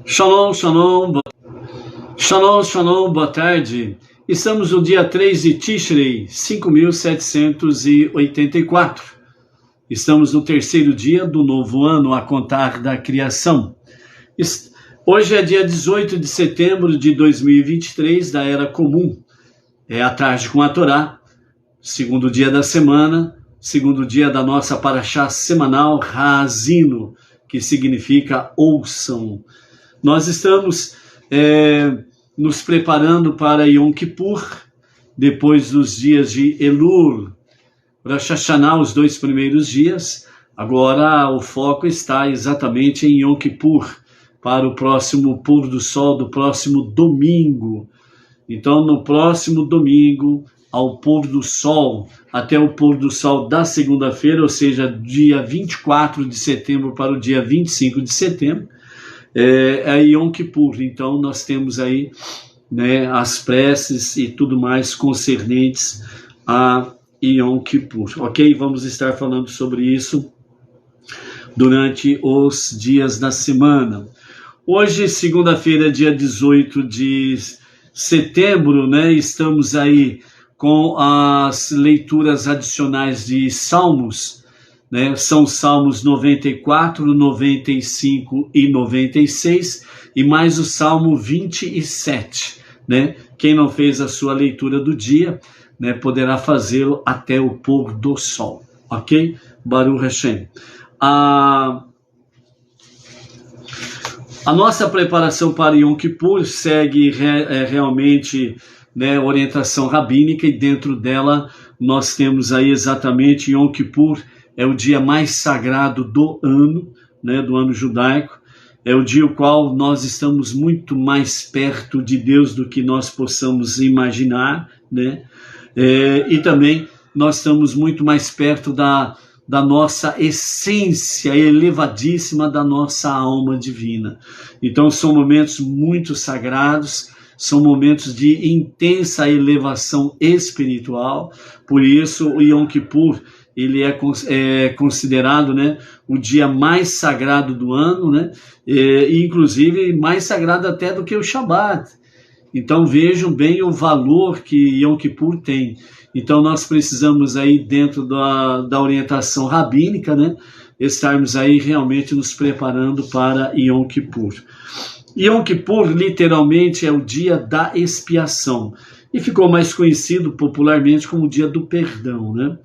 Shalom, shalom, shalom, shalom, boa tarde. Estamos no dia 3 de Tishrei, 5.784. Estamos no terceiro dia do novo ano a contar da criação. Hoje é dia 18 de setembro de 2023, da Era Comum. É a tarde com a Torá, segundo dia da semana, segundo dia da nossa Parashá semanal, Haazinu, que significa ouçam. Nós estamos nos preparando para Yom Kippur, depois dos dias de Elul, Rosh Hashanah, os 2 primeiros dias. Agora o foco está exatamente em Yom Kippur, para o próximo pôr do sol do próximo domingo. Então, no próximo domingo, ao pôr do sol, até o pôr do sol da segunda-feira, ou seja, dia 24 de setembro para o dia 25 de setembro, é Yom Kippur. Então nós temos aí, né, as preces e tudo mais concernentes a Yom Kippur, ok? Vamos estar falando sobre isso durante os dias da semana. Hoje, segunda-feira, dia 18 de setembro, né, estamos aí com as leituras adicionais de Salmos, né? São Salmos 94, 95 e 96, e mais o Salmo 27, né? Quem não fez a sua leitura do dia, né, poderá fazê-lo até o pôr do sol, ok? Baruch Hashem. A nossa preparação para Yom Kippur segue realmente, né, orientação rabínica, e dentro dela nós temos aí exatamente Yom Kippur. É o dia mais sagrado do ano, né, do ano judaico. É o dia o qual nós estamos muito mais perto de Deus do que nós possamos imaginar, né? E também nós estamos muito mais perto da nossa essência elevadíssima da nossa alma divina. Então são momentos muito sagrados, são momentos de intensa elevação espiritual. Por isso o Yom Kippur, ele é considerado, né, o dia mais sagrado do ano, né, e inclusive mais sagrado até do que o Shabat. Então vejam bem o valor que Yom Kippur tem. Então nós precisamos aí, dentro da orientação rabínica, né, estarmos aí realmente nos preparando para Yom Kippur. Yom Kippur literalmente é o dia da expiação, e ficou mais conhecido popularmente como o dia do perdão, né?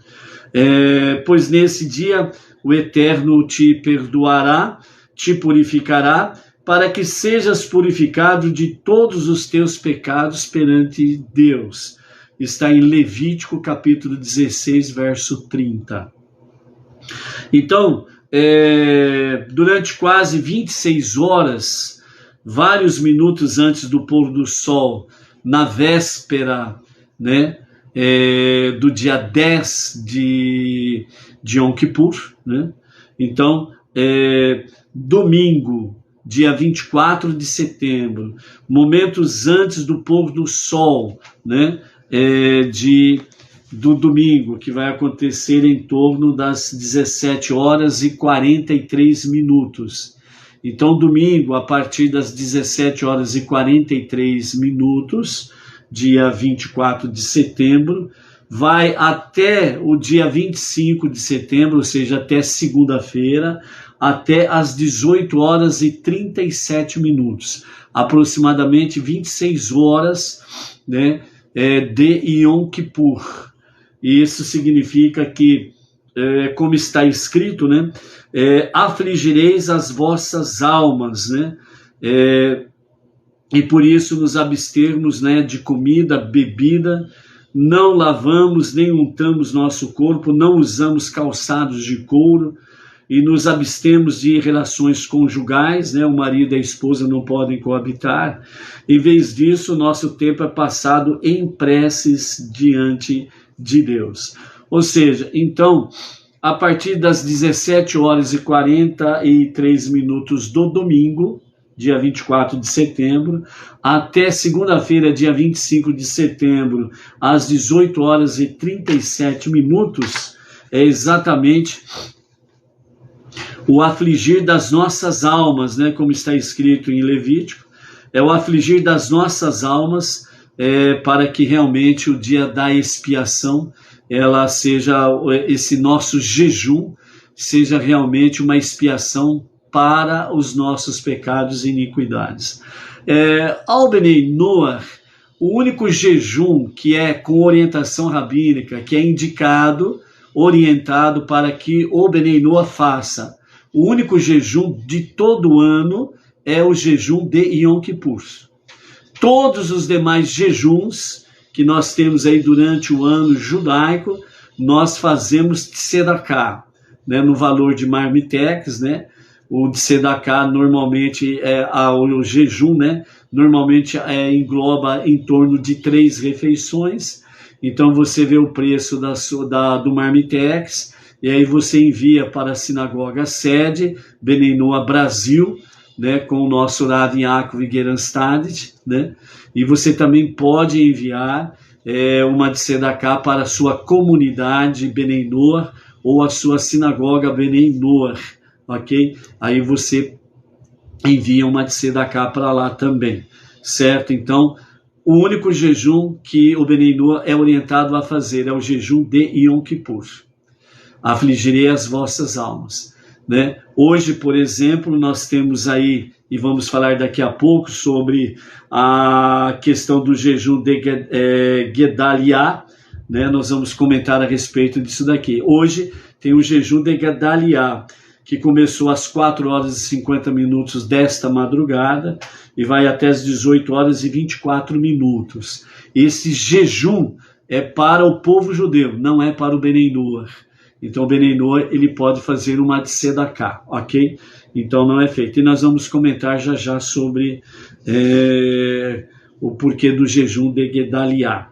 Pois nesse dia o Eterno te perdoará, te purificará, para que sejas purificado de todos os teus pecados perante Deus. Está em Levítico capítulo 16, verso 30. Então, durante quase 26 horas, vários minutos antes do pôr do sol, na véspera, né, do dia 10 de Yom Kippur, né? Então, domingo, dia 24 de setembro, momentos antes do pôr do sol, né, do domingo, que vai acontecer em torno das 17 horas e 43 minutos. Então, domingo, a partir das 17 horas e 43 minutos, dia 24 de setembro, vai até o dia 25 de setembro, ou seja, até segunda-feira, até as 18 horas e 37 minutos, aproximadamente 26 horas, né, de Yom Kippur. E isso significa que, como está escrito, né, afligireis as vossas almas, né, e por isso nos abstermos, né, de comida, bebida, não lavamos nem untamos nosso corpo, não usamos calçados de couro, e nos abstemos de relações conjugais, né, o marido e a esposa não podem coabitar. Em vez disso, nosso tempo é passado em preces diante de Deus. Ou seja, então, a partir das 17 horas e 43 minutos do domingo, dia 24 de setembro, até segunda-feira, dia 25 de setembro, às 18 horas e 37 minutos, é exatamente o afligir das nossas almas, né, como está escrito em Levítico, é o afligir das nossas almas, para que realmente o dia da expiação, ela seja, esse nosso jejum, seja realmente uma expiação para os nossos pecados e iniquidades. Ao Benei Noach, o único jejum que é com orientação rabínica, que é indicado, orientado para que o Benei Noach faça, o único jejum de todo ano é o jejum de Yom Kippur. Todos os demais jejuns que nós temos aí durante o ano judaico, nós fazemos tzedakah, né, no valor de marmitex, né? O tzedakah normalmente o jejum, né? Normalmente engloba em torno de 3 refeições. Então você vê o preço do marmitex, e aí você envia para a sinagoga sede, Benei Noach Brasil, né, com o nosso Rav Yaakov Geranstad, né? E você também pode enviar uma tzedakah para a sua comunidade Benei Noach ou a sua sinagoga Benei Noach, ok? Aí você envia uma tzedakah para lá também, certo? Então, o único jejum que o Benei Noach é orientado a fazer é o jejum de Yom Kippur. Afligirei as vossas almas, né? Hoje, por exemplo, nós temos aí, e vamos falar daqui a pouco sobre a questão do jejum de Gedaliah, né? Nós vamos comentar a respeito disso daqui. Hoje tem o jejum de Gedaliah, que começou às 4 horas e 50 minutos desta madrugada e vai até às 18 horas e 24 minutos. Esse jejum é para o povo judeu, não é para o Benei Noach. Então o Benei Noach, ele pode fazer uma tzedakah, ok? Então não é feito. E nós vamos comentar já já sobre o porquê do jejum de Gedaliah.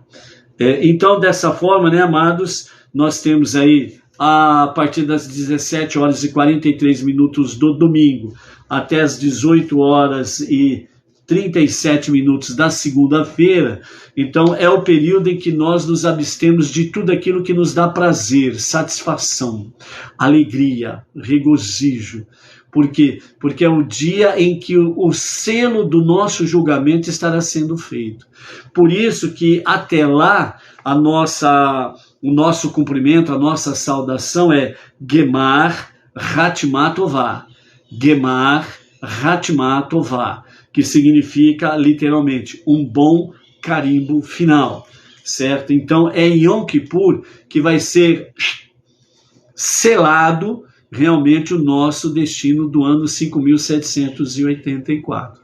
Então dessa forma, né, amados, nós temos aí a partir das 17 horas e 43 minutos do domingo até as 18 horas e 37 minutos da segunda-feira. Então é o período em que nós nos abstemos de tudo aquilo que nos dá prazer, satisfação, alegria, regozijo. Por quê? Porque é o dia em que o selo do nosso julgamento estará sendo feito. Por isso que até lá o nosso cumprimento, a nossa saudação é Gemar Hatmah Tová. Gemar Hatmah Tová, que significa literalmente um bom carimbo final, certo? Então é em Yom Kippur que vai ser selado realmente o nosso destino do ano 5.784.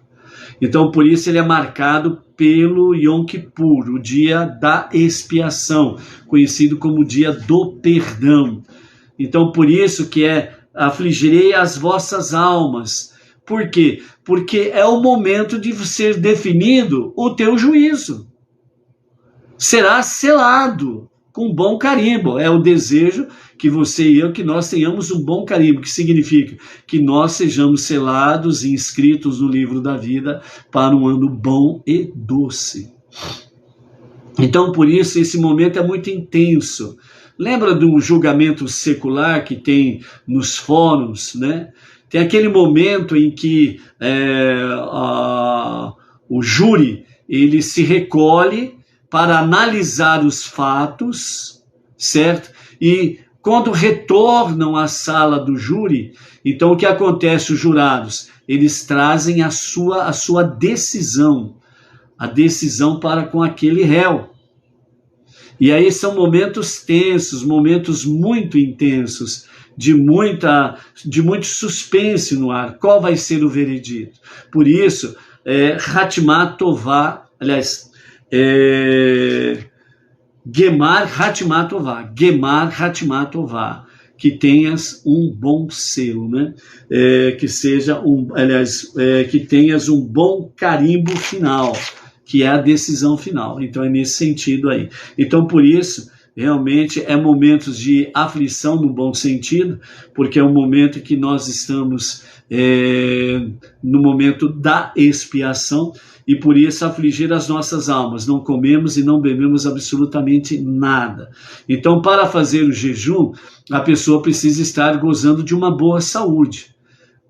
Então por isso ele é marcado pelo Yom Kippur, o dia da expiação, conhecido como o dia do perdão. Então por isso que afligirei as vossas almas. Por quê? Porque é o momento de ser definido o teu juízo. Será selado com bom carimbo. É o desejo que você e eu, que nós tenhamos um bom carimbo, que significa que nós sejamos selados e inscritos no livro da vida para um ano bom e doce. Então, por isso, esse momento é muito intenso. Lembra do julgamento secular que tem nos fóruns, né? Tem aquele momento em que o júri ele se recolhe para analisar os fatos, certo? E quando retornam à sala do júri, então o que acontece? Os jurados, eles trazem a sua decisão, a decisão para com aquele réu. E aí são momentos tensos, momentos muito intensos, de muito suspense no ar. Qual vai ser o veredito? Por isso, Hatmah Tová, aliás, Gemar Hatmah Tová, Gemar Hatmah Tová, que tenhas um bom selo, né? Que tenhas um bom carimbo final, que é a decisão final. Então é nesse sentido aí. Então por isso, realmente é momentos de aflição no bom sentido, porque é um momento que nós estamos no momento da expiação, e por isso afligir as nossas almas. Não comemos e não bebemos absolutamente nada. Então, para fazer o jejum, a pessoa precisa estar gozando de uma boa saúde.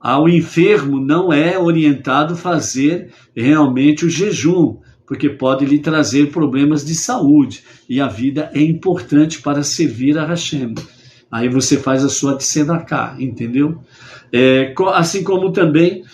O enfermo não é orientado a fazer realmente o jejum, porque pode lhe trazer problemas de saúde, e a vida é importante para servir a Hashem. Aí você faz a sua tzedakah, entendeu? Assim como também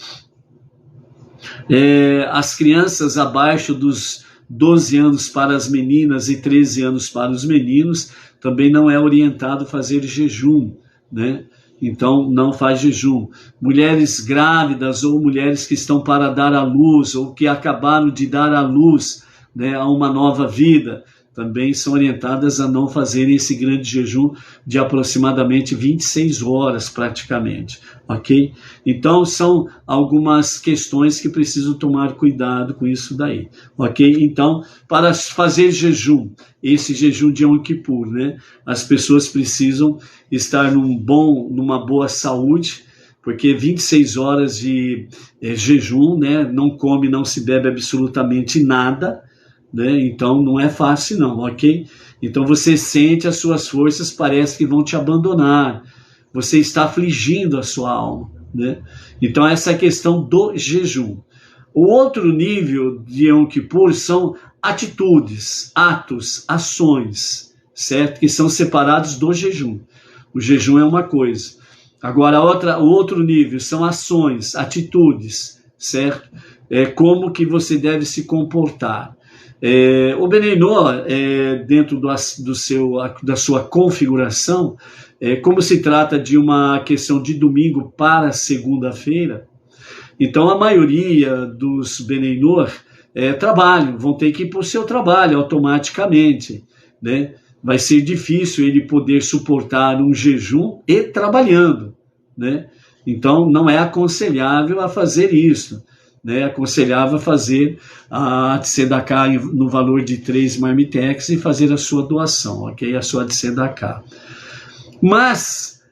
as crianças abaixo dos 12 anos para as meninas e 13 anos para os meninos, também não é orientado a fazer jejum, né? Então não faz jejum. Mulheres grávidas ou mulheres que estão para dar à luz ou que acabaram de dar à luz, né, a uma nova vida, também são orientadas a não fazerem esse grande jejum de aproximadamente 26 horas praticamente, ok? Então são algumas questões que precisam tomar cuidado com isso daí, ok? Então, para fazer jejum, esse jejum de Yom Kippur, né, as pessoas precisam estar numa boa saúde, porque 26 horas de jejum, né, não come, não se bebe absolutamente nada, né? Então não é fácil não, ok? Então você sente as suas forças, parece que vão te abandonar, você está afligindo a sua alma, né? Então essa é a questão do jejum. O outro nível de Yom Kippur são atitudes, atos, ações, certo? Que são separados do jejum. O jejum é uma coisa. Agora o outro nível são ações, atitudes, certo? Como que você deve se comportar. O Bnei Noach, dentro da sua configuração, como se trata de uma questão de domingo para segunda-feira, então a maioria dos Bnei Noach trabalham, vão ter que ir para o seu trabalho automaticamente, né? Vai ser difícil ele poder suportar um jejum e trabalhando, né? Então não é aconselhável a fazer isso. Né, aconselhava fazer a tzedakah no valor de 3 marmitex e fazer a sua doação, ok? A sua tzedakah. Mas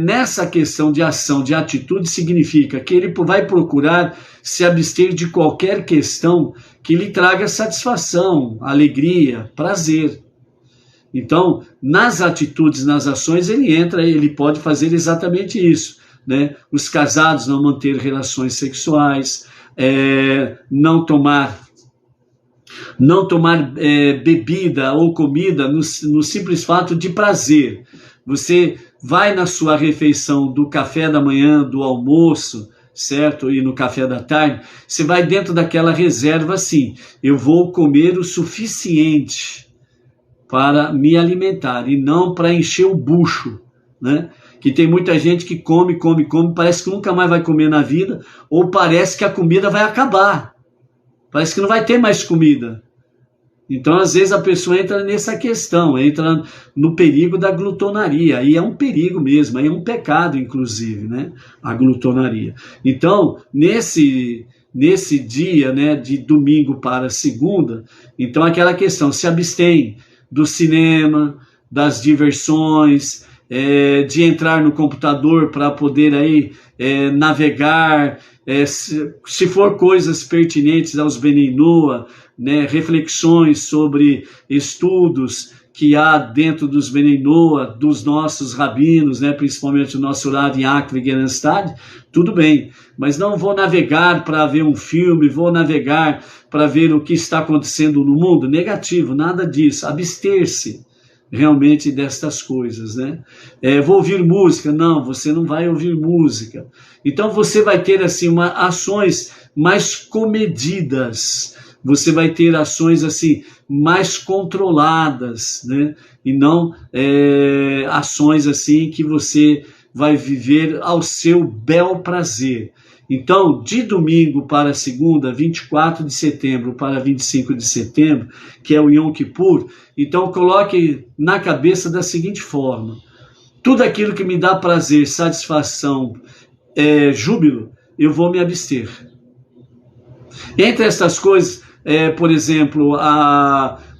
nessa questão de ação, de atitude, significa que ele vai procurar se abster de qualquer questão que lhe traga satisfação, alegria, prazer. Então, nas atitudes, nas ações, ele pode fazer exatamente isso, né? Os casados não manter relações sexuais, não tomar bebida ou comida no simples fato de prazer. Você vai na sua refeição do café da manhã, do almoço, certo? E no café da tarde, você vai dentro daquela reserva assim, eu vou comer o suficiente para me alimentar e não para encher o bucho, né? Que tem muita gente que come, parece que nunca mais vai comer na vida, ou parece que a comida vai acabar, parece que não vai ter mais comida. Então, às vezes, a pessoa entra nessa questão, entra no perigo da glutonaria, e é um perigo mesmo, é um pecado, inclusive, né? A glutonaria. Então, nesse dia, né, de domingo para segunda, então aquela questão, se abstém do cinema, das diversões, de entrar no computador para poder aí navegar, se for coisas pertinentes aos Bnei Noach, né, reflexões sobre estudos que há dentro dos Bnei Noach, dos nossos rabinos, né, principalmente o nosso Rav Yaakov Gerenstad, tudo bem, mas não vou navegar para ver um filme, vou navegar para ver o que está acontecendo no mundo, negativo, nada disso, abster-se realmente destas coisas, né? Vou ouvir música? Não, você não vai ouvir música. Então você vai ter assim ações mais comedidas, você vai ter ações assim mais controladas, né? E não ações assim que você vai viver ao seu bel prazer. Então, de domingo para segunda, 24 de setembro para 25 de setembro, que é o Yom Kippur, então coloque na cabeça da seguinte forma: tudo aquilo que me dá prazer, satisfação, júbilo, eu vou me abster. Entre essas coisas, por exemplo,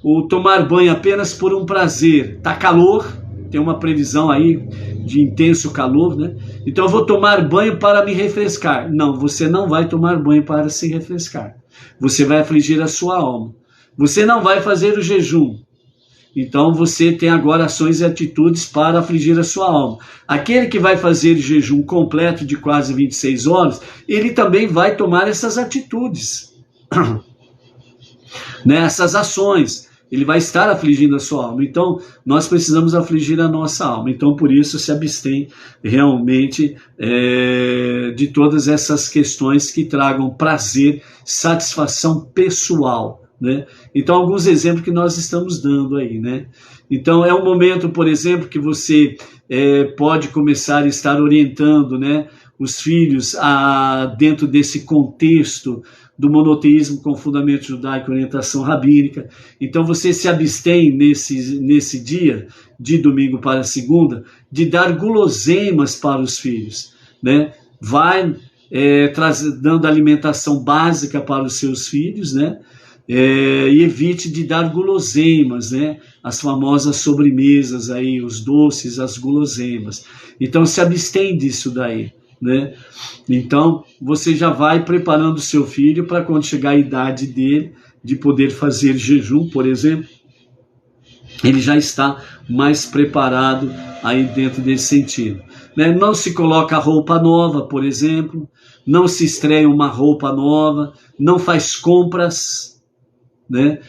o tomar banho apenas por um prazer. Está calor, tem uma previsão aí de intenso calor, né? Então eu vou tomar banho para me refrescar. Não, você não vai tomar banho para se refrescar. Você vai afligir a sua alma. Você não vai fazer o jejum. Então você tem agora ações e atitudes para afligir a sua alma. Aquele que vai fazer o jejum completo de quase 26 horas, ele também vai tomar essas atitudes, essas ações. Ele vai estar afligindo a sua alma. Então, nós precisamos afligir a nossa alma. Então, por isso, se abstém realmente de todas essas questões que tragam prazer, satisfação pessoal, né? Então, alguns exemplos que nós estamos dando aí, né? Então, é um momento, por exemplo, que você pode começar a estar orientando, né, os filhos dentro desse contexto do monoteísmo com fundamento judaico e orientação rabínica. Então você se abstém nesse dia, de domingo para segunda, de dar guloseimas para os filhos, né? Vai dando alimentação básica para os seus filhos, né? E evite de dar guloseimas, né? As famosas sobremesas aí, os doces, as guloseimas. Então se abstém disso daí, né? Então você já vai preparando o seu filho para quando chegar a idade dele de poder fazer jejum, por exemplo, ele já está mais preparado aí dentro desse sentido, né? Não se coloca roupa nova, por exemplo, não se estreia uma roupa nova, não faz compras, né?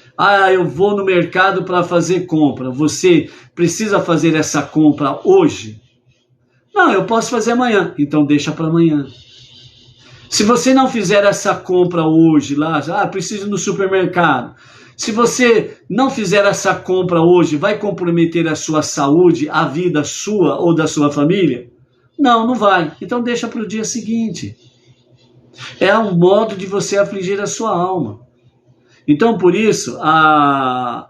Eu vou no mercado para fazer compra. Você precisa fazer essa compra hoje? Não, eu posso fazer amanhã. Então deixa para amanhã. Se você não fizer essa compra hoje, preciso ir no supermercado. Se você não fizer essa compra hoje, vai comprometer a sua saúde, a vida sua ou da sua família? Não, não vai. Então deixa para o dia seguinte. É um modo de você afligir a sua alma. Então, por isso, a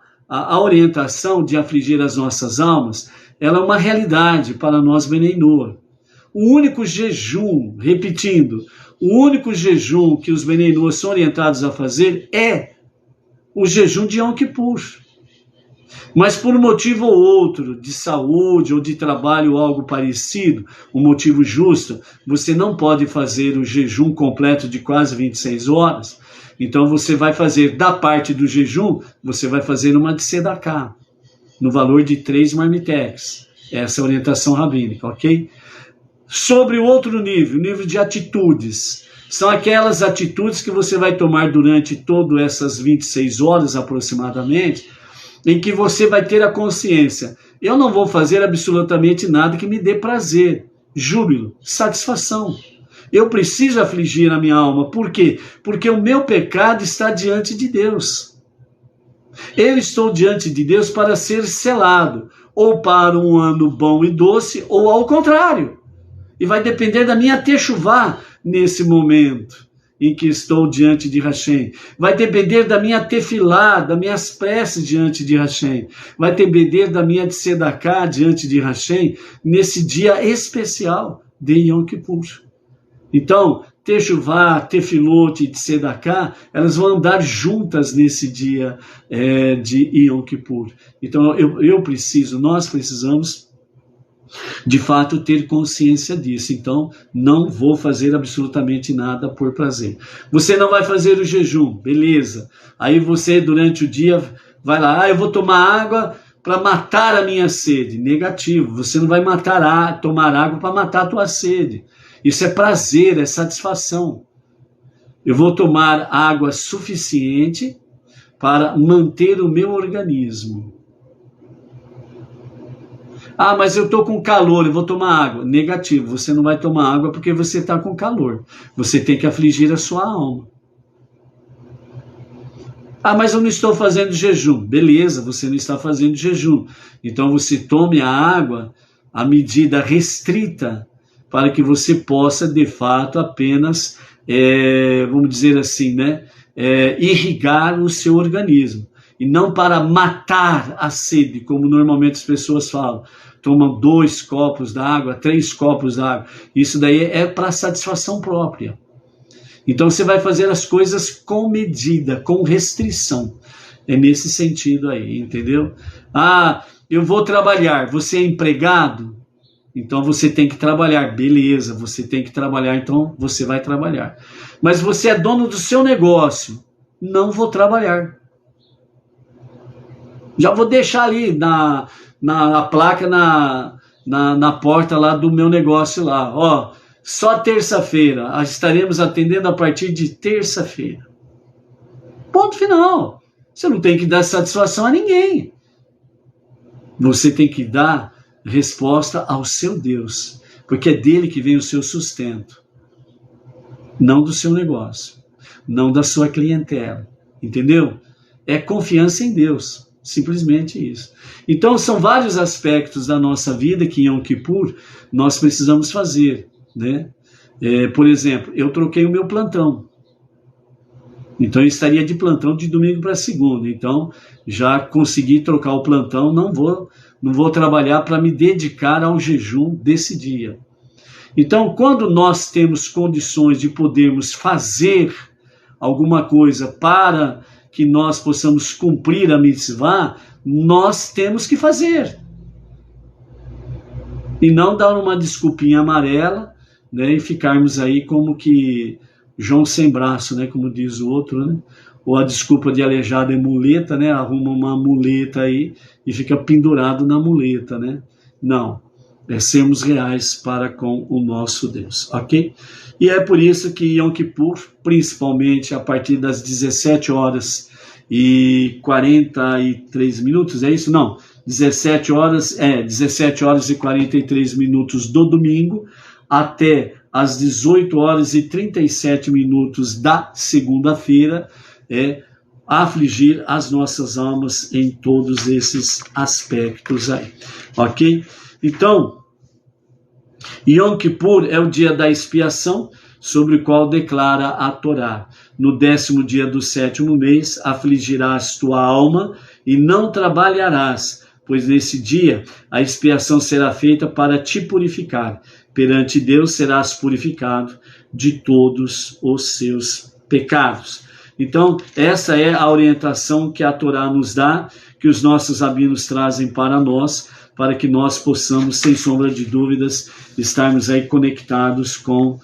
orientação de afligir as nossas almas, ela é uma realidade para nós, Bnei Noach. O único jejum, repetindo, o único jejum que os Bnei Noach são orientados a fazer é o jejum de Yom Kippur. Mas por um motivo ou outro, de saúde ou de trabalho ou algo parecido, um motivo justo, você não pode fazer o jejum completo de quase 26 horas. Então você vai fazer, da parte do jejum, você vai fazer uma de Sedaká, no valor de 3 marmitex. Essa é a orientação rabínica, ok? Sobre o outro nível, o nível de atitudes. São aquelas atitudes que você vai tomar durante todas essas 26 horas aproximadamente, em que você vai ter a consciência. Eu não vou fazer absolutamente nada que me dê prazer, júbilo, satisfação. Eu preciso afligir a minha alma. Por quê? Porque o meu pecado está diante de Deus. Eu estou diante de Deus para ser selado, ou para um ano bom e doce, ou ao contrário. E vai depender da minha techuvá nesse momento em que estou diante de Hashem. Vai depender da minha tefilá, das minhas preces diante de Hashem. Vai depender da minha tzedaká diante de Hashem nesse dia especial de Yom Kippur. Então, techuvá, tefilot e tzedaká, elas vão andar juntas nesse dia de Yom Kippur. Então, nós precisamos de fato ter consciência disso. Então não vou fazer absolutamente nada por prazer. Você não vai fazer o jejum, beleza, aí você durante o dia vai lá, eu vou tomar água para matar a minha sede. Negativo, você não vai tomar água para matar a tua sede. Isso é prazer, é satisfação. Eu vou tomar água suficiente para manter o meu organismo. Mas eu estou com calor, eu vou tomar água. Negativo, você não vai tomar água porque você está com calor. Você tem que afligir a sua alma. Mas eu não estou fazendo jejum. Beleza, você não está fazendo jejum. Então você tome a água à medida restrita para que você possa, de fato, apenas, vamos dizer assim, né, irrigar o seu organismo. E não para matar a sede, como normalmente as pessoas falam. Tomam 2 copos d'água, 3 copos d'água. Isso daí é para satisfação própria. Então você vai fazer as coisas com medida, com restrição. É nesse sentido aí, entendeu? Eu vou trabalhar. Você é empregado? Então você tem que trabalhar, beleza, você tem que trabalhar, então você vai trabalhar. Mas você é dono do seu negócio, não vou trabalhar. Já vou deixar ali na placa na porta lá do meu negócio lá, ó, só terça-feira, estaremos atendendo a partir de terça-feira. Ponto final. Você não tem que dar satisfação a ninguém. Você tem que dar resposta ao seu Deus, porque é dele que vem o seu sustento, não do seu negócio, não da sua clientela, entendeu? É confiança em Deus, simplesmente isso. Então são vários aspectos da nossa vida que em Yom Kippur nós precisamos fazer, né? Por exemplo, eu troquei o meu plantão, então eu estaria de plantão de domingo para segunda, então já consegui trocar o plantão, não vou trabalhar para me dedicar ao jejum desse dia. Então, quando nós temos condições de podermos fazer alguma coisa para que nós possamos cumprir a mitzvah, nós temos que fazer. E não dar uma desculpinha amarela, né, e ficarmos aí como que João sem braço, né, como diz o outro, né? Ou a desculpa de aleijado é muleta, né? Arruma uma muleta aí e fica pendurado na muleta, né? Não, sermos reais para com o nosso Deus, ok? E é por isso que Yom Kippur, principalmente a partir das 17 horas e 43 minutos, é isso? Não, 17 horas e 43 minutos do domingo até às 18 horas e 37 minutos da segunda-feira, afligir as nossas almas em todos esses aspectos aí, ok? Então, Yom Kippur é o dia da expiação, sobre o qual declara a Torá: no 10º dia do 7º mês afligirás tua alma e não trabalharás, pois nesse dia a expiação será feita para te purificar. Perante Deus serás purificado de todos os seus pecados. Então, essa é a orientação que a Torá nos dá, que os nossos rabinos trazem para nós, para que nós possamos, sem sombra de dúvidas, estarmos aí conectados com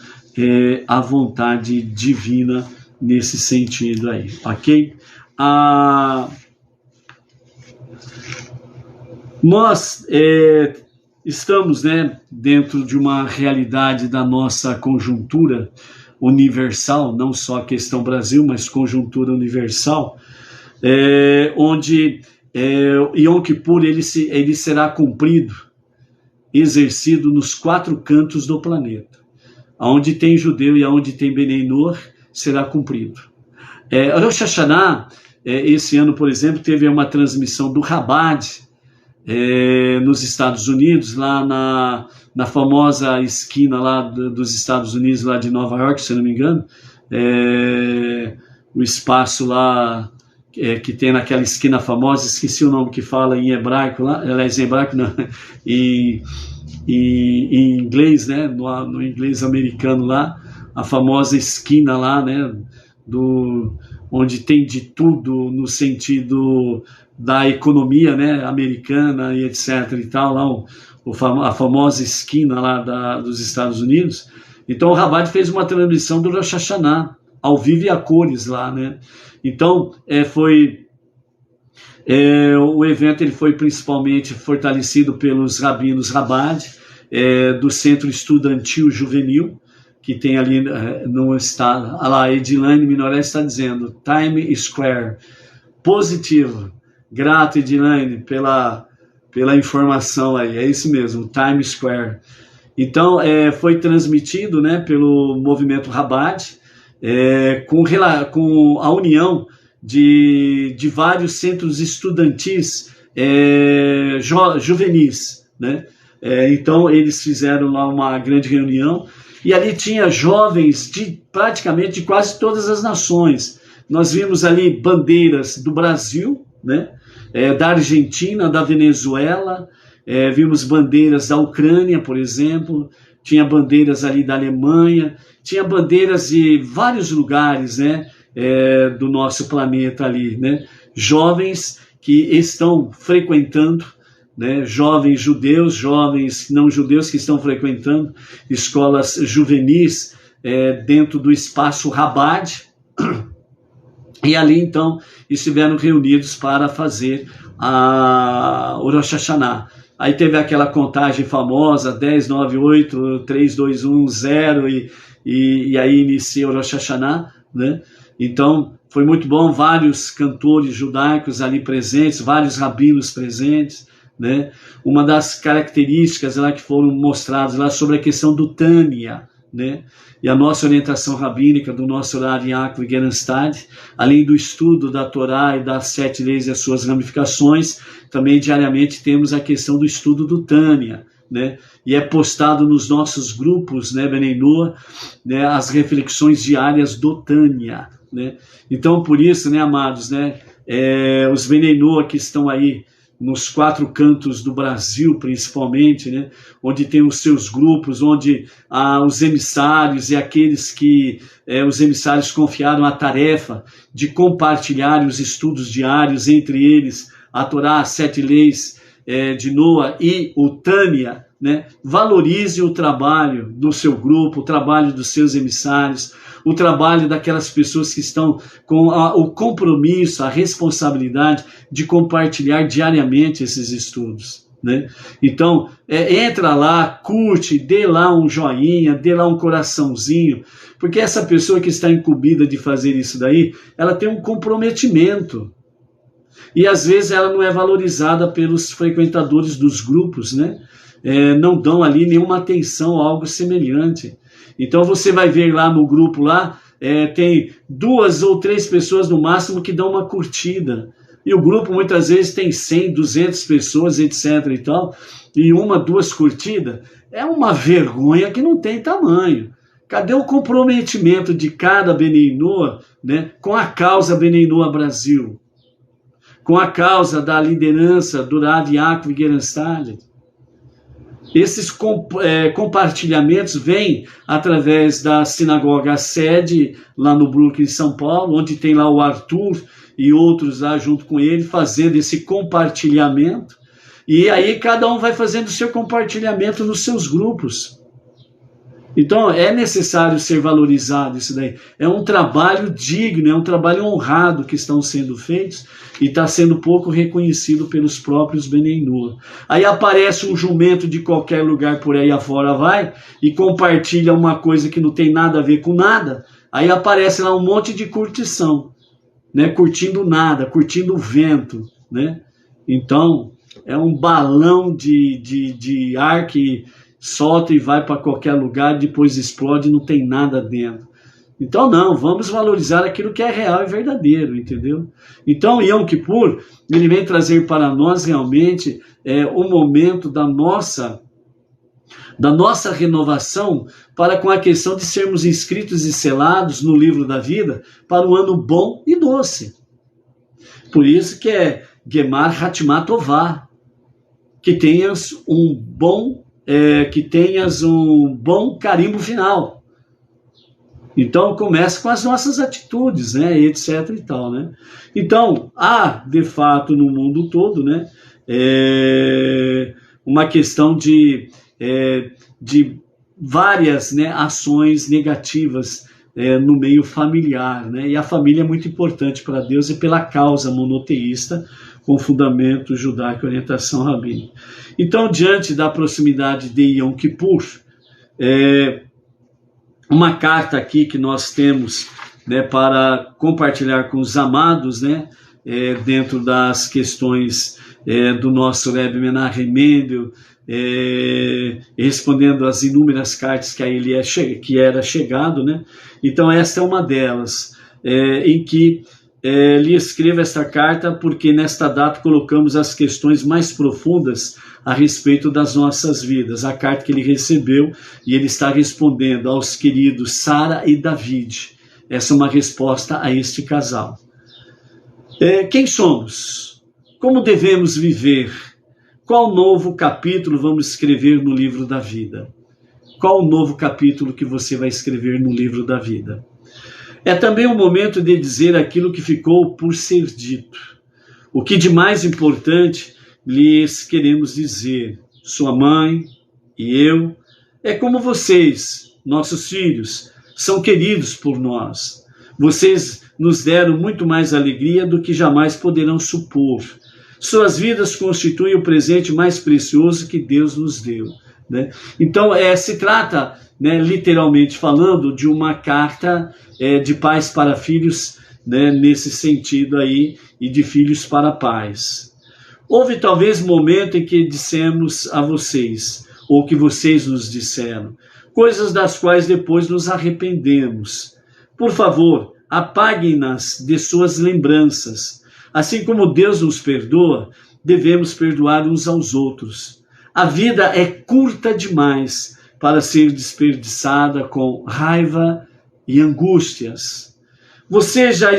a vontade divina nesse sentido aí, ok? Nós estamos, né, dentro de uma realidade da nossa conjuntura universal, não só a questão Brasil, mas conjuntura universal, onde Yom Kippur ele será cumprido, exercido nos 4 cantos do planeta. Aonde tem judeu e aonde tem Benei Noach, será cumprido. Rosh Hashanah, esse ano, por exemplo, teve uma transmissão do Chabad nos Estados Unidos, lá na famosa esquina lá dos Estados Unidos, lá de Nova York, se não me engano, o espaço lá que tem naquela esquina famosa, esqueci o nome que fala em hebraico lá, aliás, em hebraico não, em inglês, né, no inglês americano lá, a famosa esquina lá, né, onde tem de tudo no sentido da economia, né, americana e etc e tal, lá a famosa esquina lá dos Estados Unidos. Então o Chabad fez uma transmissão do Rosh Hashanah, ao vivo e a cores lá, né. Então o evento ele foi principalmente fortalecido pelos rabinos Chabad, do Centro Estudantil Juvenil, que tem ali no estado. Olha lá, Edilane Minoré está dizendo, Time Square, positivo, grato Edilane pela informação aí, é isso mesmo, Time Square. Então foi transmitido, né, pelo movimento Chabad, com a união de vários centros estudantis juvenis, né? Então eles fizeram lá uma grande reunião e ali tinha jovens praticamente de quase todas as nações. Nós vimos ali bandeiras do Brasil, né? Da Argentina, da Venezuela, vimos bandeiras da Ucrânia, por exemplo, tinha bandeiras ali da Alemanha, tinha bandeiras de vários lugares, né? Do nosso planeta ali, né? Jovens que estão frequentando né, jovens judeus, jovens não judeus que estão frequentando escolas juvenis dentro do espaço Rabad, e ali então estiveram reunidos para fazer o Rosh Hashanah. Aí teve aquela contagem famosa, 10, 9, 8, 3, 2, 1, 0, e aí inicia o Rosh Hashanah, né? Então foi muito bom, vários cantores judaicos ali presentes, vários rabinos presentes, né? Uma das características lá que foram mostradas lá sobre a questão do Tânia, né? E a nossa orientação rabínica do nosso Rav Yaakov Gerenstad, além do estudo da Torá e das 7 leis e as suas ramificações, também diariamente temos a questão do estudo do Tânia, né? E é postado nos nossos grupos, né, Bnei Noach, né, as reflexões diárias do Tânia, né? Então, por isso, né, amados, né, os Bnei Noach que estão aí nos 4 cantos do Brasil, principalmente, né, onde tem os seus grupos, onde os emissários e aqueles que os emissários confiaram a tarefa de compartilhar os estudos diários, entre eles a Torá, as 7 leis de Noah e o Tânia, né, valorize o trabalho do seu grupo, o trabalho dos seus emissários, o trabalho daquelas pessoas que estão com o compromisso, a responsabilidade de compartilhar diariamente esses estudos, né? Então, entra lá, curte, dê lá um joinha, dê lá um coraçãozinho, porque essa pessoa que está incumbida de fazer isso daí, ela tem um comprometimento. E às vezes ela não é valorizada pelos frequentadores dos grupos, né? Não dão ali nenhuma atenção a algo semelhante. Então você vai ver lá no grupo lá, tem 2 ou 3 pessoas no máximo que dão uma curtida. E o grupo muitas vezes tem 100, 200 pessoas, etc. e tal, e 1, 2 curtidas. É uma vergonha que não tem tamanho. Cadê o comprometimento de cada Bnei Noach, né, com a causa Bnei Noach Brasil? Com a causa da liderança do Rav Yaakov Gerenstad? Esses compartilhamentos vêm através da sinagoga sede, lá no Brooklyn, São Paulo, onde tem lá o Arthur e outros lá junto com ele, fazendo esse compartilhamento. E aí cada um vai fazendo o seu compartilhamento nos seus grupos. Então é necessário ser valorizado isso daí. É um trabalho digno, é um trabalho honrado que estão sendo feitos e está sendo pouco reconhecido pelos próprios Bnei Noach. Aí aparece um jumento de qualquer lugar por aí afora vai e compartilha uma coisa que não tem nada a ver com nada. Aí aparece lá um monte de curtição, né? Curtindo nada, curtindo o vento, né? Então é um balão de ar que solta e vai para qualquer lugar, depois explode e não tem nada dentro. Então não, vamos valorizar aquilo que é real e verdadeiro, entendeu? Então Yom Kippur, ele vem trazer para nós realmente o momento da nossa renovação para com a questão de sermos inscritos e selados no livro da vida para um ano bom e doce. Por isso que é Gemar Hatimah Tová, que tenhas um bom carimbo final. Então começa com as nossas atitudes, né, etc e tal, né? Então há de fato no mundo todo, né, uma questão de várias, né, ações negativas no meio familiar, né? E a família é muito importante para Deus e pela causa monoteísta com fundamento judaico e orientação rabínica. Então, diante da proximidade de Yom Kippur, uma carta aqui que nós temos, né, para compartilhar com os amados, né, dentro das questões do nosso Rebbe Menachem Mendel, respondendo às inúmeras cartas que a ele era chegado, né? Então esta é uma delas, em que lhe escrevo esta carta porque nesta data colocamos as questões mais profundas a respeito das nossas vidas. A carta que ele recebeu e ele está respondendo aos queridos Sara e David. Essa é uma resposta a este casal. Quem somos? Como devemos viver? Qual novo capítulo vamos escrever no livro da vida? Qual o novo capítulo que você vai escrever no livro da vida? É também o momento de dizer aquilo que ficou por ser dito. O que de mais importante lhes queremos dizer: sua mãe e eu, é como vocês, nossos filhos, são queridos por nós. Vocês nos deram muito mais alegria do que jamais poderão supor. Suas vidas constituem o presente mais precioso que Deus nos deu. Né? Então, se trata, né, literalmente falando, de uma carta de pais para filhos, né, nesse sentido aí, e de filhos para pais. Houve talvez momento em que dissemos a vocês, ou que vocês nos disseram, coisas das quais depois nos arrependemos. Por favor, apaguem-nas de suas lembranças. Assim como Deus nos perdoa, devemos perdoar uns aos outros. A vida é curta demais para ser desperdiçada com raiva e angústias. Vocês já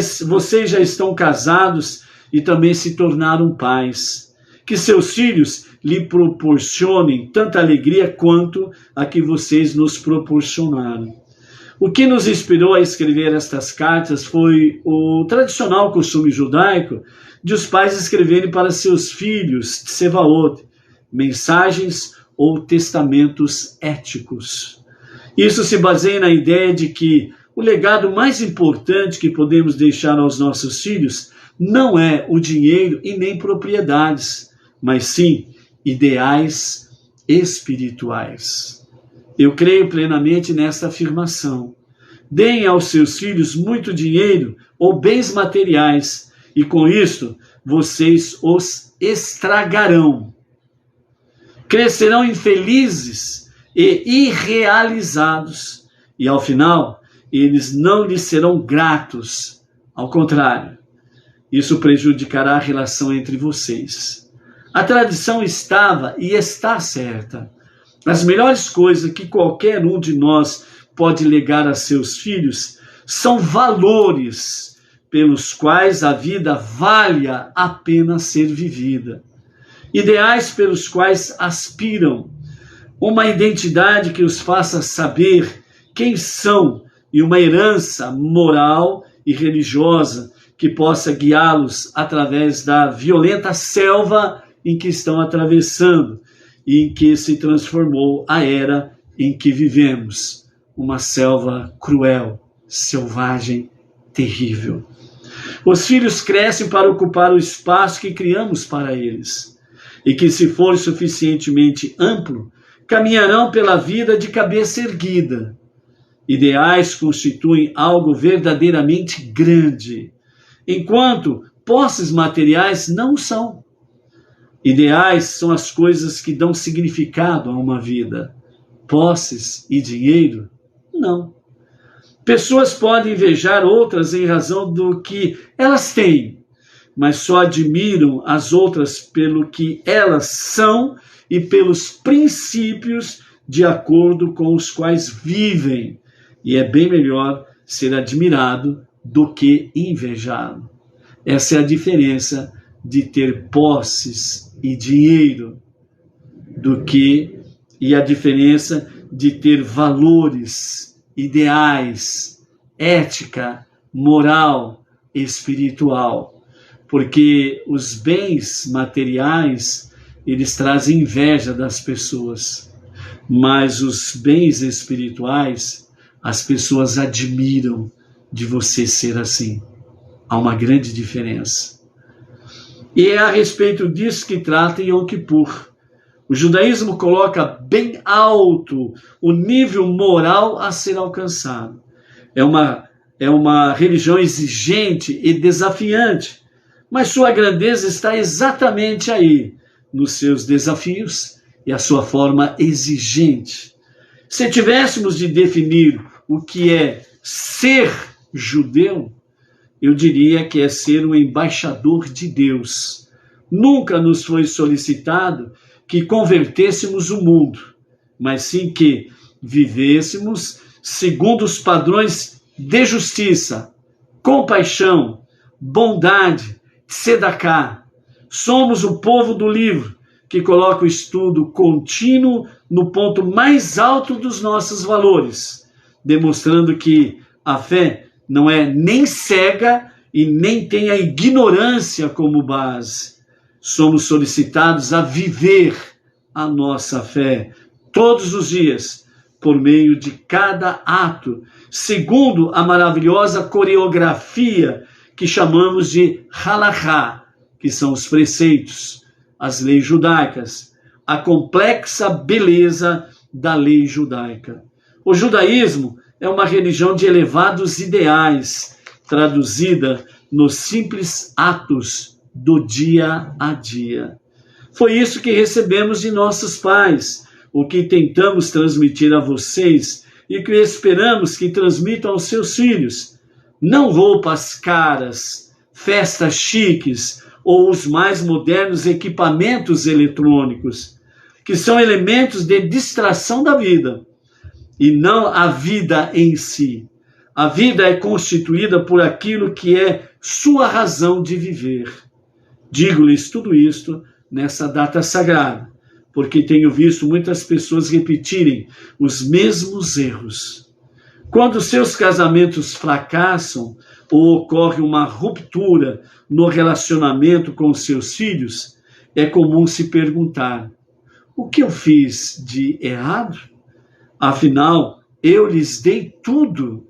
estão casados e também se tornaram pais. Que seus filhos lhe proporcionem tanta alegria quanto a que vocês nos proporcionaram. O que nos inspirou a escrever estas cartas foi o tradicional costume judaico de os pais escreverem para seus filhos, tsevaot, mensagens ou testamentos éticos. Isso se baseia na ideia de que o legado mais importante que podemos deixar aos nossos filhos não é o dinheiro e nem propriedades, mas sim ideais espirituais. Eu creio plenamente nesta afirmação. Deem aos seus filhos muito dinheiro ou bens materiais, e com isto vocês os estragarão. Crescerão infelizes e irrealizados, e ao final eles não lhes serão gratos. Ao contrário, isso prejudicará a relação entre vocês. A tradição estava e está certa. As melhores coisas que qualquer um de nós pode legar a seus filhos são valores pelos quais a vida valha a pena ser vivida. Ideais pelos quais aspiram. Uma identidade que os faça saber quem são e uma herança moral e religiosa que possa guiá-los através da violenta selva em que estão atravessando e em que se transformou a era em que vivemos. Uma selva cruel, selvagem, terrível. Os filhos crescem para ocupar o espaço que criamos para eles e que, se for suficientemente amplo, caminharão pela vida de cabeça erguida. Ideais constituem algo verdadeiramente grande, enquanto posses materiais não são. Ideais são as coisas que dão significado a uma vida. Posses e dinheiro, não. Pessoas podem invejar outras em razão do que elas têm, mas só admiram as outras pelo que elas são e pelos princípios de acordo com os quais vivem. E é bem melhor ser admirado do que invejado. Essa é a diferença de ter posses e dinheiro e a diferença de ter valores, ideais, ética, moral, espiritual. Porque os bens materiais, eles trazem inveja das pessoas, mas os bens espirituais, as pessoas admiram de você ser assim. Há uma grande diferença. E é a respeito disso que trata Yom Kippur. O judaísmo coloca bem alto o nível moral a ser alcançado. É uma religião exigente e desafiante, mas sua grandeza está exatamente aí, nos seus desafios e a sua forma exigente. Se tivéssemos de definir o que é ser judeu, eu diria que é ser um embaixador de Deus. Nunca nos foi solicitado que convertêssemos o mundo, mas sim que vivêssemos segundo os padrões de justiça, compaixão, bondade, tzedakah. Somos o povo do livro, que coloca o estudo contínuo no ponto mais alto dos nossos valores, demonstrando que a fé não é nem cega e nem tem a ignorância como base. somos solicitados a viver a nossa fé todos os dias, por meio de cada ato, segundo a maravilhosa coreografia que chamamos de halachá, que são os preceitos, as leis judaicas, a complexa beleza da lei judaica. O judaísmo é uma religião de elevados ideais, traduzida nos simples atos do dia a dia. Foi isso que recebemos de nossos pais, o que tentamos transmitir a vocês e que esperamos que transmitam aos seus filhos. Não roupas caras, festas chiques ou os mais modernos equipamentos eletrônicos, que são elementos de distração da vida, e não a vida em si. A vida é constituída por aquilo que é sua razão de viver. Digo-lhes tudo isto nessa data sagrada, porque tenho visto muitas pessoas repetirem os mesmos erros. Quando seus casamentos fracassam ou ocorre uma ruptura no relacionamento com seus filhos, é comum se perguntar: o que eu fiz de errado? Afinal, eu lhes dei tudo.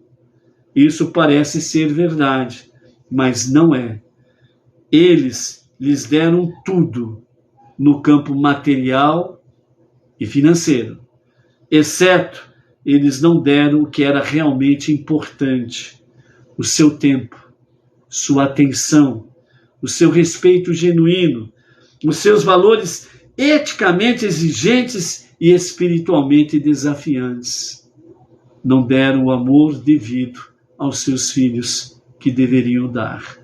Isso parece ser verdade, mas não é. Eles lhes deram tudo no campo material e financeiro, exceto eles não deram o que era realmente importante: o seu tempo, sua atenção, o seu respeito genuíno, os seus valores eticamente exigentes e espiritualmente desafiantes. Não deram o amor devido aos seus filhos que deveriam dar.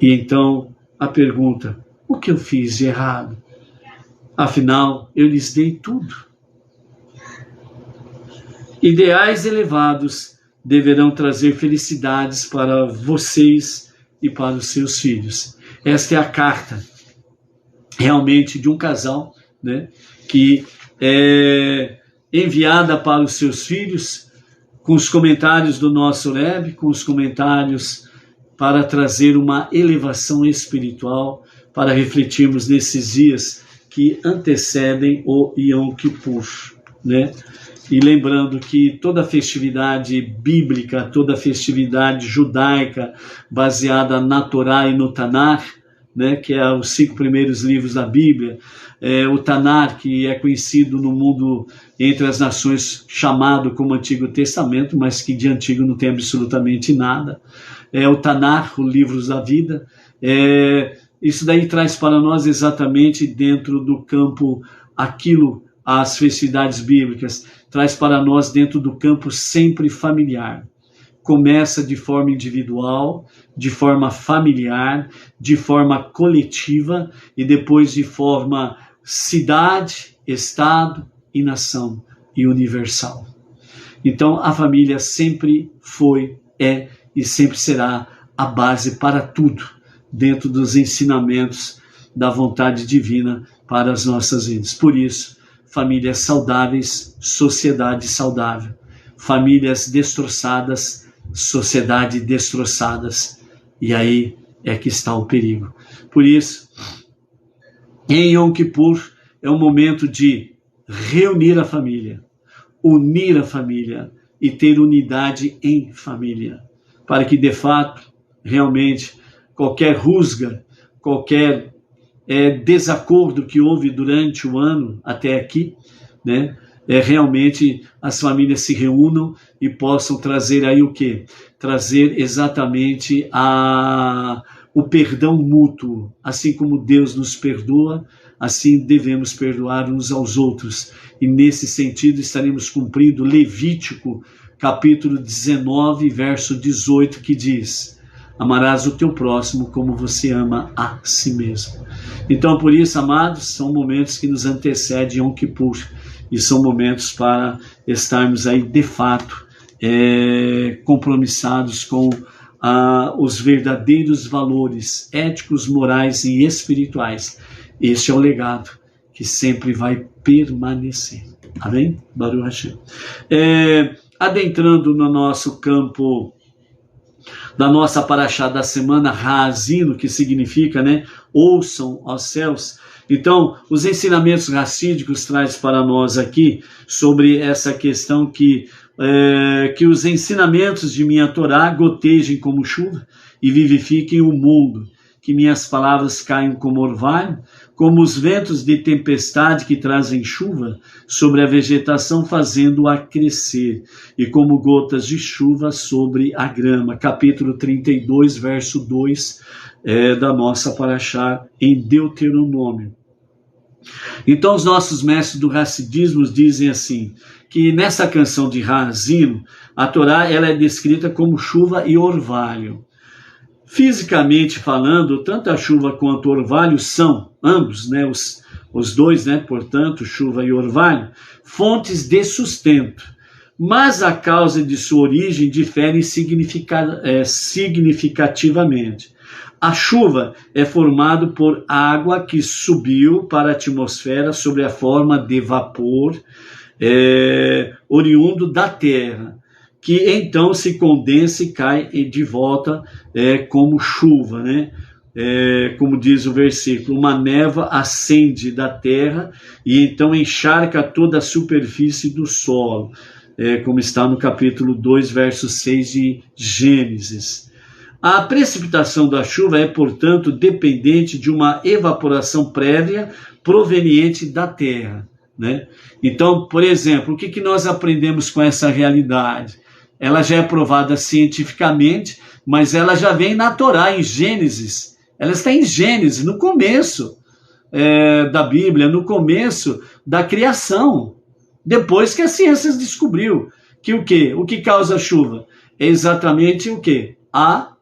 E então a pergunta: o que eu fiz de errado? Afinal, eu lhes dei tudo. Ideais elevados deverão trazer felicidades para vocês e para os seus filhos. Esta é a carta realmente de um casal, né, que é enviada para os seus filhos, com os comentários do nosso Rebbe, com os comentários para trazer uma elevação espiritual, para refletirmos nesses dias que antecedem o Yom Kippur, né? E lembrando que toda festividade bíblica, toda festividade judaica baseada na Torá e no Tanar, né, que é os 5 primeiros livros da Bíblia, o Tanar, que é conhecido no mundo entre as nações chamado como Antigo Testamento, mas que de antigo não tem absolutamente nada. O Tanar, os livros da vida. Isso daí traz para nós exatamente dentro do campo aquilo, as festividades bíblicas, traz para nós dentro do campo sempre familiar. Começa de forma individual, de forma familiar, de forma coletiva e depois de forma cidade, estado e nação e universal. Então a família sempre foi, é e sempre será a base para tudo dentro dos ensinamentos da vontade divina para as nossas vidas. Por isso, famílias saudáveis, sociedade saudável. Famílias destroçadas, sociedade destroçadas. E aí é que está o perigo. Por isso, em Yom Kippur é um momento de reunir a família, unir a família e ter unidade em família, para que de fato, realmente, qualquer rusga, qualquer desacordo que houve durante o ano até aqui, né, realmente as famílias se reúnam e possam trazer aí o quê? Trazer exatamente o perdão mútuo. Assim como Deus nos perdoa, assim devemos perdoar uns aos outros. E nesse sentido estaremos cumprindo Levítico, capítulo 19, verso 18, que diz: amarás o teu próximo como você ama a si mesmo. Então, por isso, amados, são momentos que nos antecedem Yom Kippur e são momentos para estarmos aí, de fato, compromissados com os verdadeiros valores éticos, morais e espirituais. Este é o legado que sempre vai permanecer. Amém? Baruch Hashem. Adentrando no nosso campo da nossa paraxá da semana, Haazino, que significa, né, ouçam aos céus. Então, os ensinamentos racídicos traz para nós aqui sobre essa questão que os ensinamentos de minha Torá gotejem como chuva e vivifiquem o mundo, que minhas palavras caiam como orvalho, como os ventos de tempestade que trazem chuva sobre a vegetação, fazendo-a crescer, e como gotas de chuva sobre a grama. Capítulo 32, verso 2 da nossa paraxá em Deuteronômio. Então os nossos mestres do Hassidismo dizem assim, que nessa canção de Haazino, a Torá ela é descrita como chuva e orvalho. Fisicamente falando, tanto a chuva quanto o orvalho são, ambos, né, os dois, né, portanto, chuva e orvalho, fontes de sustento. Mas a causa de sua origem difere significativamente. A chuva é formada por água que subiu para a atmosfera sob a forma de vapor oriundo da terra, que então se condensa e cai de volta como chuva, né? Como diz o versículo, uma névoa ascende da terra e então encharca toda a superfície do solo, como está no capítulo 2, verso 6 de Gênesis. A precipitação da chuva é, portanto, dependente de uma evaporação prévia proveniente da terra, né? Então, por exemplo, o que nós aprendemos com essa realidade? Ela já é provada cientificamente, mas ela já vem na Torá, em Gênesis. Ela está em Gênesis, no começo da Bíblia, no começo da criação. Depois que a ciência descobriu que o quê? O que causa a chuva? É exatamente o quê? A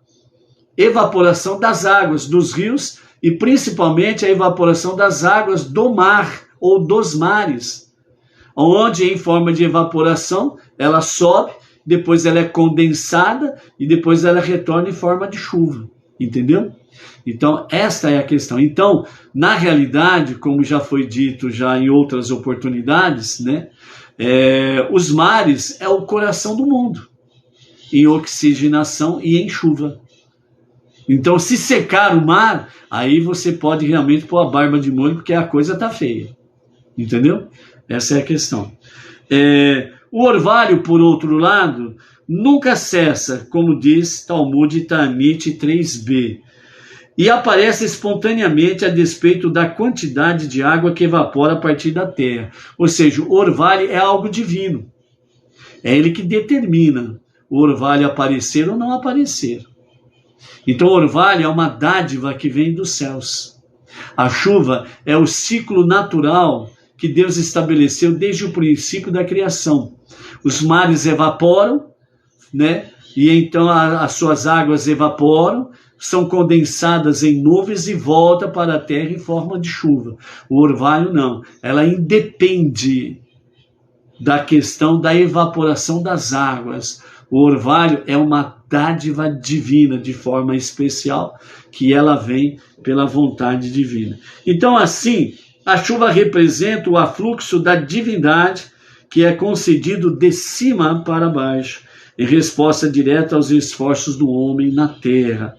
evaporação das águas dos rios e principalmente a evaporação das águas do mar ou dos mares, onde em forma de evaporação ela sobe, depois ela é condensada e depois ela retorna em forma de chuva, entendeu? Então esta é a questão. Então, na realidade, como já foi dito já em outras oportunidades, né, os mares é o coração do mundo, em oxigenação e em chuva. Então, se secar o mar, aí você pode realmente pôr a barba de molho, porque a coisa está feia. Entendeu? Essa é a questão. O orvalho, por outro lado, nunca cessa, como diz Talmud Ta'anit 3b, e aparece espontaneamente a despeito da quantidade de água que evapora a partir da terra. Ou seja, o orvalho é algo divino. É ele que determina o orvalho aparecer ou não aparecer. Então o orvalho é uma dádiva que vem dos céus. A chuva é o ciclo natural que Deus estabeleceu desde o princípio da criação. Os mares evaporam, né? E então as suas águas evaporam, são condensadas em nuvens e voltam para a terra em forma de chuva. O orvalho não, ela independe da questão da evaporação das águas. O orvalho é uma dádiva divina, de forma especial, que ela vem pela vontade divina. Então, assim, a chuva representa o afluxo da divindade que é concedido de cima para baixo, em resposta direta aos esforços do homem na terra.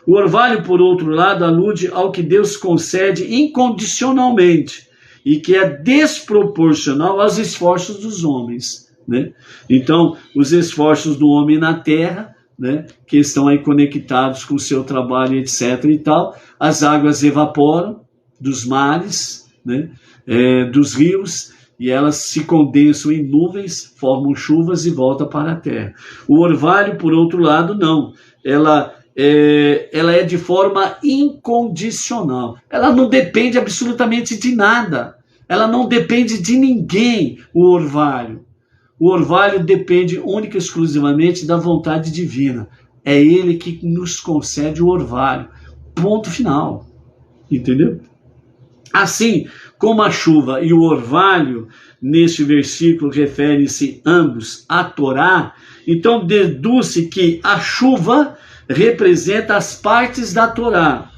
O orvalho, por outro lado, alude ao que Deus concede incondicionalmente e que é desproporcional aos esforços dos homens, né? Então, os esforços do homem na terra, né, que estão aí conectados com o seu trabalho, etc. e tal, as águas evaporam dos mares, né, dos rios, e elas se condensam em nuvens, formam chuvas e voltam para a terra. O orvalho, por outro lado, não. Ela é de forma incondicional. Ela não depende absolutamente de nada. Ela não depende de ninguém, o orvalho. O orvalho depende única e exclusivamente da vontade divina. É ele que nos concede o orvalho. Ponto final. Entendeu? Assim como a chuva e o orvalho, neste versículo, referem-se ambos à Torá, então deduz-se que a chuva representa as partes da Torá,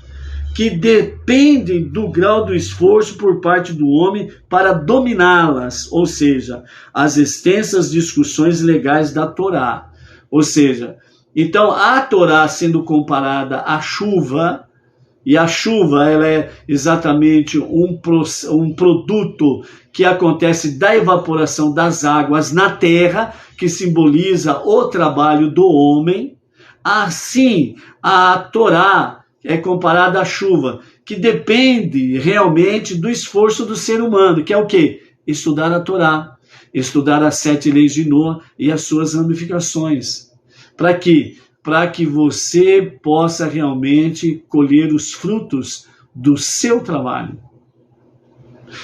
que dependem do grau do esforço por parte do homem para dominá-las, ou seja, as extensas discussões legais da Torá. Ou seja, Então, a Torá sendo comparada à chuva, e a chuva ela é exatamente um produto que acontece da evaporação das águas na terra, que simboliza o trabalho do homem. Assim, a Torá é comparada à chuva, que depende realmente do esforço do ser humano, que é o quê? Estudar a Torá, estudar as 7 leis de Noa e as suas ramificações. Para quê? Para que você possa realmente colher os frutos do seu trabalho.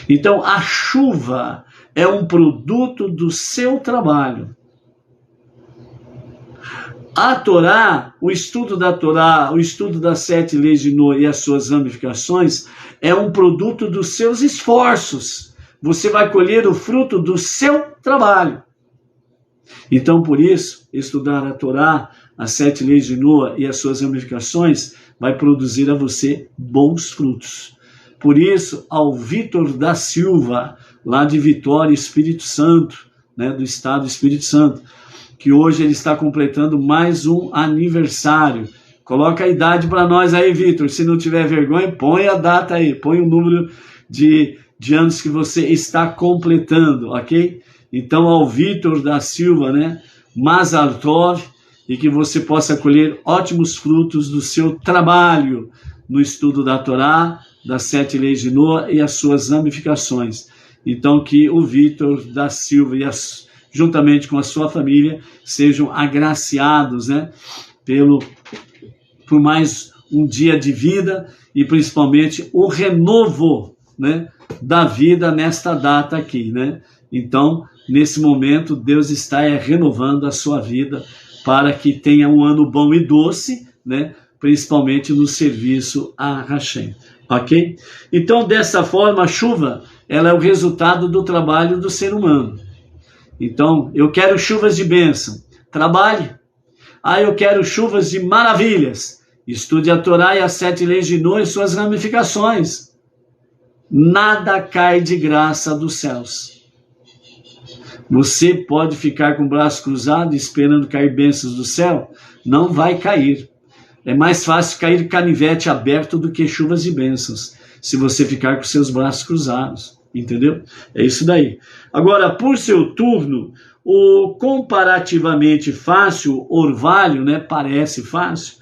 Então, a chuva é um produto do seu trabalho. A Torá, o estudo da Torá, o estudo das 7 leis de Noa e as suas ramificações, é um produto dos seus esforços. Você vai colher o fruto do seu trabalho. Então, por isso, estudar a Torá, as 7 leis de Noa e as suas ramificações, vai produzir a você bons frutos. Por isso, ao Vitor da Silva, lá de Vitória, Espírito Santo, né, do estado do Espírito Santo, que hoje ele está completando mais um aniversário. Coloca a idade para nós aí, Vitor. Se não tiver vergonha, põe a data aí, põe o número de anos que você está completando, ok? Então, ao Vitor da Silva, né, Mazal Tov, e que você possa colher ótimos frutos do seu trabalho no estudo da Torá, das 7 leis de Noa e as suas ramificações. Então, que o Vitor da Silva e juntamente com a sua família sejam agraciados, né, por mais um dia de vida e principalmente o renovo, né, da vida nesta data aqui, né? Então, nesse momento, Deus está renovando a sua vida para que tenha um ano bom e doce, né? Principalmente no serviço a Hashem, ok? Então, dessa forma, a chuva, ela é o resultado do trabalho do ser humano. Então, eu quero chuvas de bênção, trabalhe. Eu quero chuvas de maravilhas, estude a Torá e as 7 leis de Noa e suas ramificações. Nada cai de graça dos céus. Você pode ficar com o braço cruzado esperando cair bênçãos do céu? Não vai cair. É mais fácil cair canivete aberto do que chuvas de bênçãos, se você ficar com seus braços cruzados. Entendeu? É isso daí. Agora, por seu turno, o comparativamente fácil orvalho, né, parece fácil,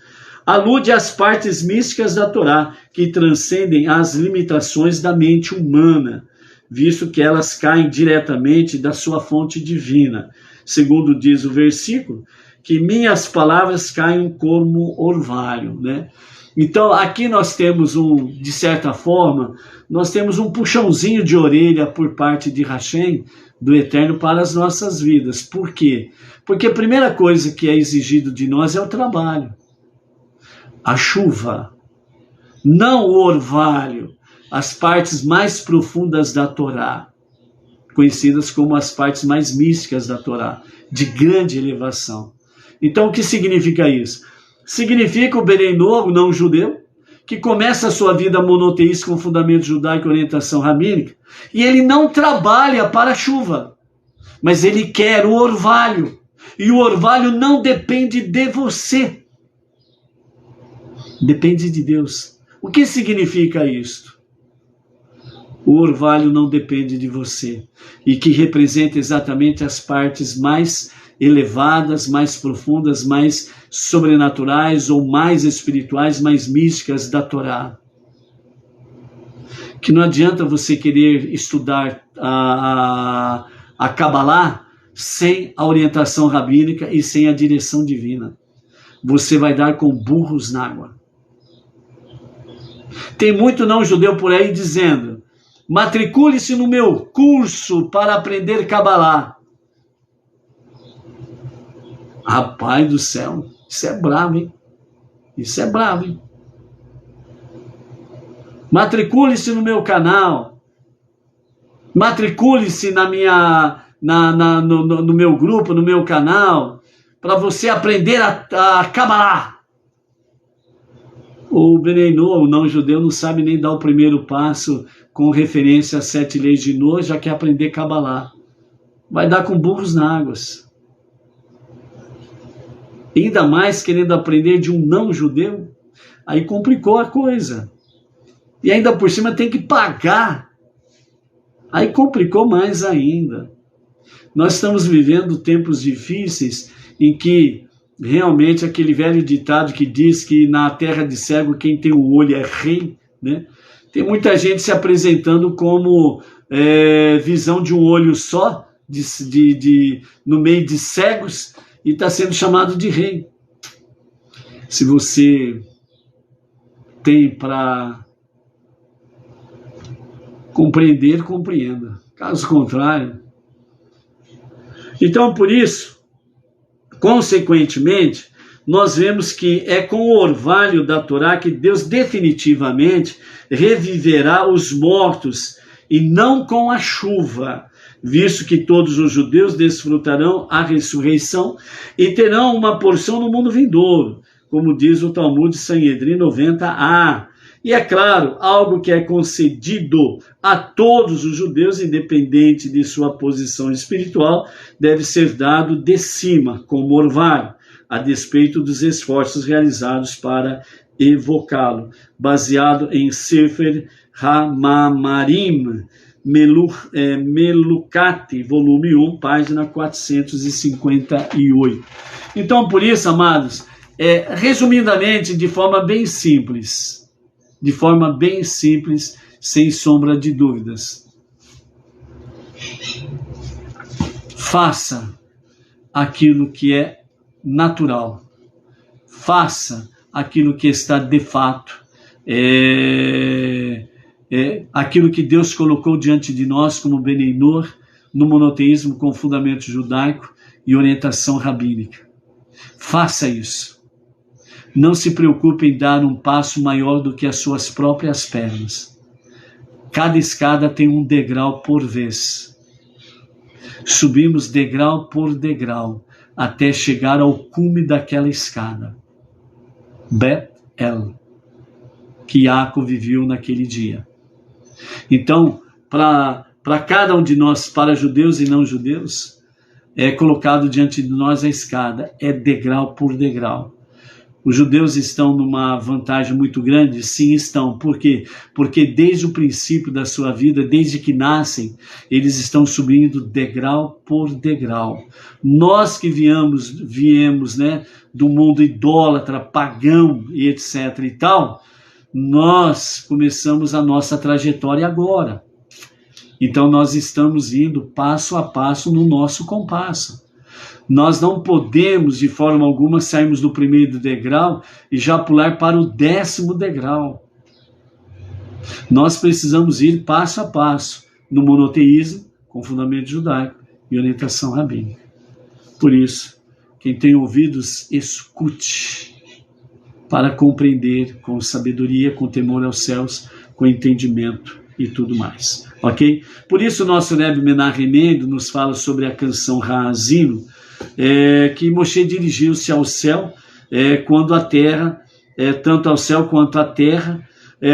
alude às partes místicas da Torá, que transcendem as limitações da mente humana, visto que elas caem diretamente da sua fonte divina. Segundo diz o versículo, que minhas palavras caem como orvalho, né? Então, aqui nós temos de certa forma, nós temos um puxãozinho de orelha por parte de Hashem, do Eterno, para as nossas vidas. Por quê? Porque a primeira coisa que é exigido de nós é o trabalho. A chuva, não o orvalho, as partes mais profundas da Torá, conhecidas como as partes mais místicas da Torá, de grande elevação. Então, o que significa isso? Significa o Benei Novo, não judeu, que começa a sua vida monoteísta com fundamento judaico e orientação rabínica, e ele não trabalha para a chuva, mas ele quer o orvalho, e o orvalho não depende de você, depende de Deus. O que significa isto? O orvalho não depende de você, e que representa exatamente as partes mais elevadas, mais profundas, mais sobrenaturais ou mais espirituais, mais místicas da Torá. Que não adianta você querer estudar a Kabbalah sem a orientação rabínica e sem a direção divina. Você vai dar com burros na água. Tem muito não-judeu por aí dizendo: matricule-se no meu curso para aprender Kabbalah. Rapaz do céu, isso é bravo, hein? Isso é bravo, hein? Matricule-se no meu canal. Matricule-se no meu grupo, no meu canal, para você aprender a Kabbalah. O Benei Noa, o não-judeu, não sabe nem dar o primeiro passo com referência às 7 leis de Noa, já quer aprender Kabbalah. Vai dar com burros na águas. ainda mais querendo aprender de um não-judeu, aí complicou a coisa. E ainda por cima tem que pagar. Aí complicou mais ainda. Nós estamos vivendo tempos difíceis em que realmente aquele velho ditado que diz que na terra de cego quem tem o olho é rei, né? Tem muita gente se apresentando como visão de um olho só, no meio de cegos, e está sendo chamado de rei. Se você tem para compreender, compreenda. Caso contrário. Então, por isso, consequentemente, nós vemos que é com o orvalho da Torá que Deus definitivamente reviverá os mortos, e não com a chuva, visto que todos os judeus desfrutarão a ressurreição e terão uma porção no mundo vindouro, como diz o Talmud Sanhedrin 90a. E é claro, algo que é concedido a todos os judeus, independente de sua posição espiritual, deve ser dado de cima, como orvalho, a despeito dos esforços realizados para evocá-lo, baseado em Sefer HaMamarim, Melukati, volume 1, página 458. Então, por isso, amados, resumidamente, de forma bem simples, sem sombra de dúvidas, faça aquilo que é natural, faça aquilo que está de fato, aquilo que Deus colocou diante de nós como Beneinor, no monoteísmo com fundamento judaico e orientação rabínica. Faça isso. Não se preocupe em dar um passo maior do que as suas próprias pernas. Cada escada tem um degrau por vez. Subimos degrau por degrau até chegar ao cume daquela escada. Bet-El, que Jacob viveu naquele dia. Então, para cada um de nós, para judeus e não judeus, é colocado diante de nós a escada, é degrau por degrau. Os judeus estão numa vantagem muito grande? Sim, estão. Por quê? Porque desde o princípio da sua vida, desde que nascem, eles estão subindo degrau por degrau. Nós que viemos, né, do mundo idólatra, pagão e etc e tal, nós começamos a nossa trajetória agora. Então nós estamos indo passo a passo no nosso compasso. Nós não podemos de forma alguma sairmos do primeiro degrau e já pular para o 10º degrau. Nós precisamos ir passo a passo no monoteísmo com fundamento judaico e orientação rabínica. Por isso, quem tem ouvidos, escute para compreender com sabedoria, com temor aos céus, com entendimento e tudo mais. Ok? Por isso, o nosso Rebbe Menahem Mendel nos fala sobre a canção Ha'azinu, que Moshe dirigiu-se ao céu, quando a terra, tanto ao céu quanto à terra,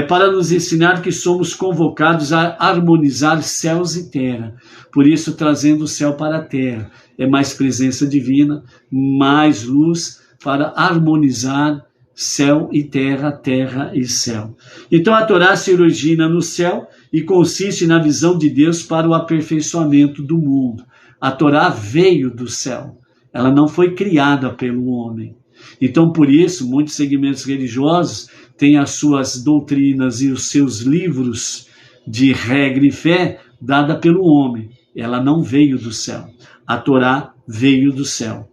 para nos ensinar que somos convocados a harmonizar céus e terra. Por isso, trazendo o céu para a terra, mais presença divina, mais luz para harmonizar céu e terra, terra e céu. Então a Torá se origina no céu e consiste na visão de Deus para o aperfeiçoamento do mundo. A Torá veio do céu, ela não foi criada pelo homem. Então, por isso, muitos segmentos religiosos têm as suas doutrinas e os seus livros de regra e fé dada pelo homem. Ela não veio do céu. A Torá veio do céu.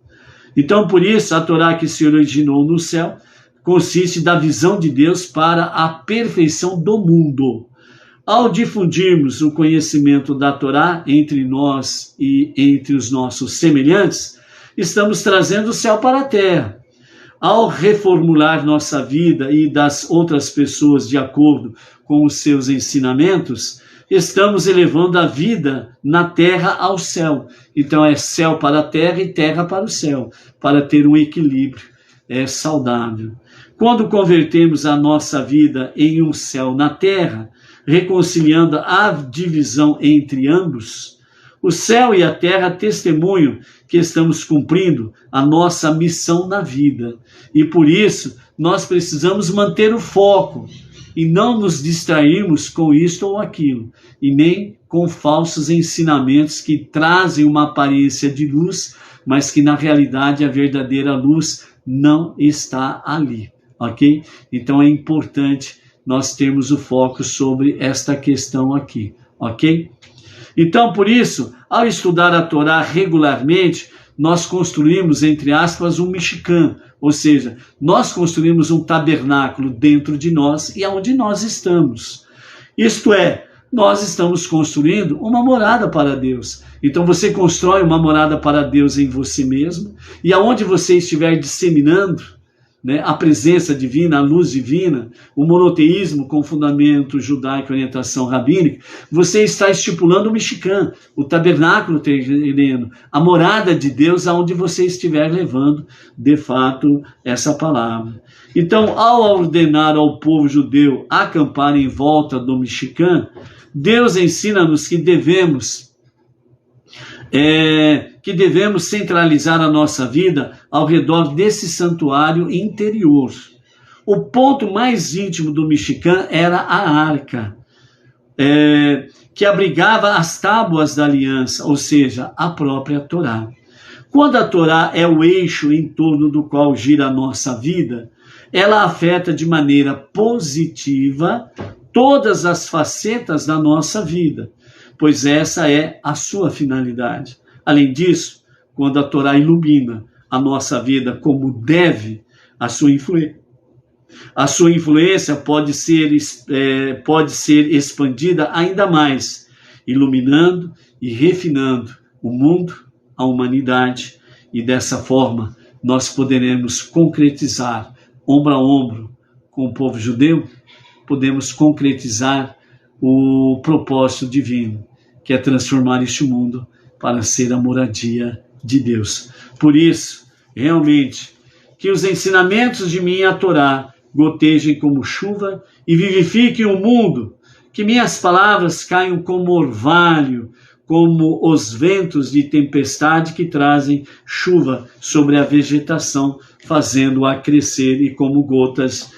Então, por isso, a Torá que se originou no céu consiste da visão de Deus para a perfeição do mundo. Ao difundirmos o conhecimento da Torá entre nós e entre os nossos semelhantes, estamos trazendo o céu para a terra. Ao reformular nossa vida e das outras pessoas de acordo com os seus ensinamentos, estamos elevando a vida na terra ao céu. Então é céu para a terra e terra para o céu, para ter um equilíbrio saudável. Quando convertemos a nossa vida em um céu na terra, reconciliando a divisão entre ambos, O céu e a terra testemunham que estamos cumprindo a nossa missão na vida. E por isso, nós precisamos manter o foco e não nos distrairmos com isto ou aquilo, e nem com falsos ensinamentos que trazem uma aparência de luz, mas que na realidade a verdadeira luz não está ali, ok? Então é importante nós termos o foco sobre esta questão aqui, ok? Então, por isso, ao estudar a Torá regularmente, nós construímos, entre aspas, um Mishkan, ou seja, nós construímos um tabernáculo dentro de nós e aonde nós estamos. Isto é, nós estamos construindo uma morada para Deus. Então você constrói uma morada para Deus em você mesmo, e aonde você estiver disseminando, né, a presença divina, a luz divina, o monoteísmo com fundamento judaico e orientação rabínica, você está estipulando o Mishkan, o tabernáculo terreno, a morada de Deus aonde você estiver levando, de fato, essa palavra. Então, ao ordenar ao povo judeu acampar em volta do Mishkan, Deus ensina-nos que devemos centralizar a nossa vida ao redor desse santuário interior. O ponto mais íntimo do Mishkan era a arca, que abrigava as tábuas da aliança, ou seja, a própria Torá. Quando a Torá é o eixo em torno do qual gira a nossa vida, ela afeta de maneira positiva todas as facetas da nossa vida, pois essa é a sua finalidade. Além disso, quando a Torá ilumina a nossa vida como deve, a sua influência pode ser expandida ainda mais, iluminando e refinando o mundo, a humanidade, e dessa forma nós poderemos concretizar, ombro a ombro com o povo judeu, podemos concretizar o propósito divino, que é transformar este mundo para ser a moradia de Deus. Por isso, realmente, que os ensinamentos de minha Torá gotejem como chuva e vivifiquem o mundo, que minhas palavras caiam como orvalho, como os ventos de tempestade que trazem chuva sobre a vegetação, fazendo-a crescer, e como gotas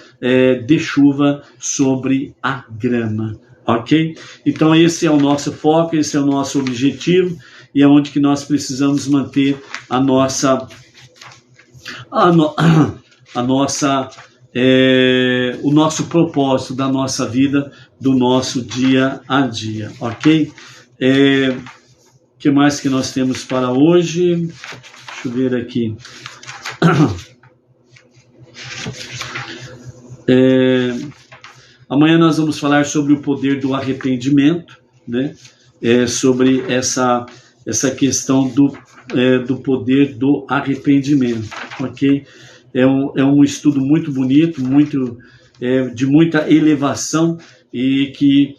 de chuva sobre a grama. Ok? Então esse é o nosso foco, esse é o nosso objetivo, e é onde que nós precisamos manter o nosso propósito da nossa vida, do nosso dia a dia, ok? O que mais que nós temos para hoje? Deixa eu ver aqui. Amanhã nós vamos falar sobre o poder do arrependimento, né? Sobre essa questão do poder do arrependimento, ok? É um estudo muito bonito, de muita elevação, e que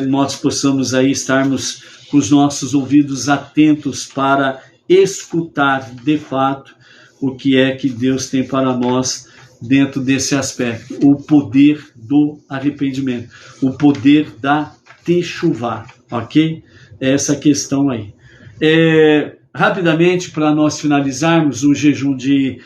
nós possamos aí estarmos com os nossos ouvidos atentos para escutar de fato o que é que Deus tem para nós dentro desse aspecto, o poder do arrependimento, o poder da techuvá, ok? Essa questão aí. Rapidamente, para nós finalizarmos, o jejum de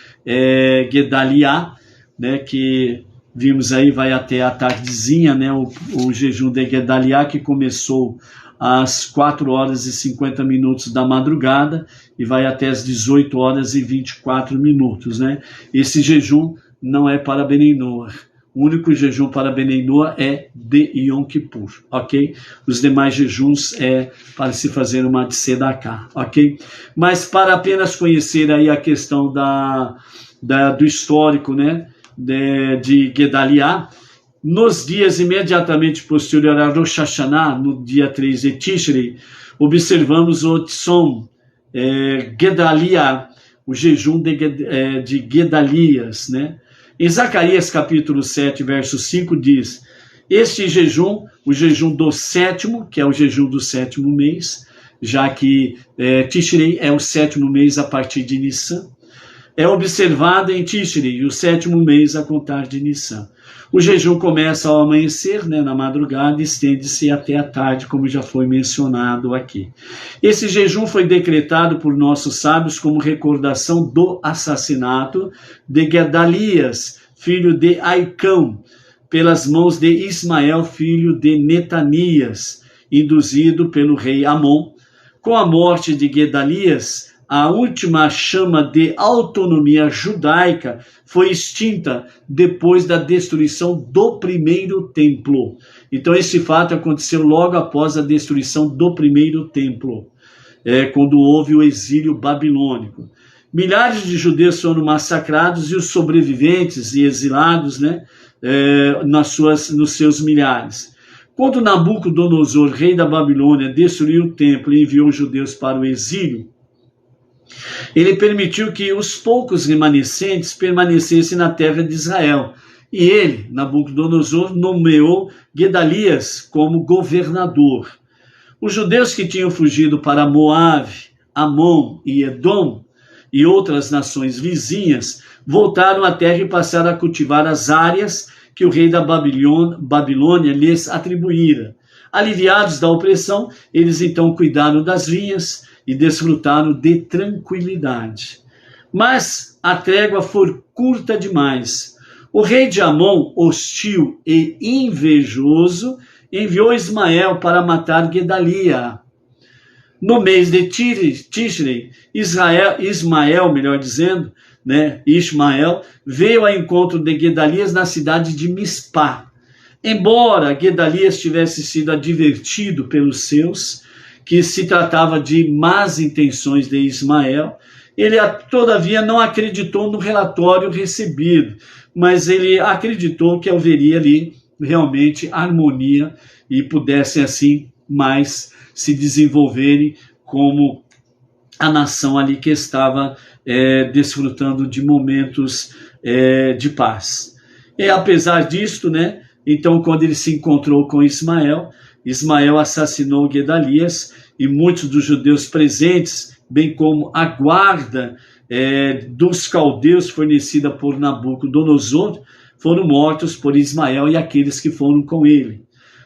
Gedaliah, né, que vimos aí, vai até a tardezinha, né, o jejum de Gedaliah, que começou às 4 horas e 50 minutos da madrugada e vai até às 18 horas e 24 minutos, né? Esse jejum não é para Benei Noach. O único jejum para Benei Noach é de Yom Kippur, ok? Os demais jejuns é para se fazer uma tzedakah, ok? Mas para apenas conhecer aí a questão do histórico, né, de Gedaliah, nos dias imediatamente posterior a Rosh Hashanah, no dia 3 de Tishrei, observamos o Tzom Gedaliah, o jejum de Gedalias, né? Em Zacarias capítulo 7, verso 5 diz: este jejum, o jejum do sétimo, que é o jejum do sétimo mês, já que Tishrei é o sétimo mês a partir de Nissan, é observado em Tishri, o 7º mês a contar de Nissan. O jejum começa ao amanhecer, né, na madrugada, e estende-se até a tarde, como já foi mencionado aqui. Esse jejum foi decretado por nossos sábios como recordação do assassinato de Gedalias, filho de Aicão, pelas mãos de Ismael, filho de Netanias, induzido pelo rei Amon. Com a morte de Gedalias, a última chama de autonomia judaica foi extinta depois da destruição do primeiro templo. Então esse fato aconteceu logo após a destruição do primeiro templo, quando houve o exílio babilônico. Milhares de judeus foram massacrados e os sobreviventes e exilados, né, nos seus milhares. Quando Nabucodonosor, rei da Babilônia, destruiu o templo e enviou os judeus para o exílio, ele permitiu que os poucos remanescentes permanecessem na terra de Israel. E ele, Nabucodonosor, nomeou Gedalias como governador. Os judeus que tinham fugido para Moabe, Amon e Edom e outras nações vizinhas voltaram à terra e passaram a cultivar as áreas que o rei da Babilônia lhes atribuíra. Aliviados da opressão, eles então cuidaram das vinhas e desfrutaram de tranquilidade. Mas a trégua foi curta demais. O rei de Amon, hostil e invejoso, enviou Ismael para matar Gedalia. No mês de Tishrei, Ismael, veio ao encontro de Gedalias na cidade de Mispá. Embora Gedalias tivesse sido advertido pelos seus que se tratava de más intenções de Ismael, ele todavia não acreditou no relatório recebido, mas ele acreditou que haveria ali realmente harmonia e pudessem assim mais se desenvolverem como a nação ali que estava desfrutando de momentos de paz. E apesar disto, né, então quando ele se encontrou com Ismael assassinou Gedalias e muitos dos judeus presentes, bem como a guarda dos caldeus fornecida por Nabucodonosor, foram mortos por Ismael e aqueles que foram com ele.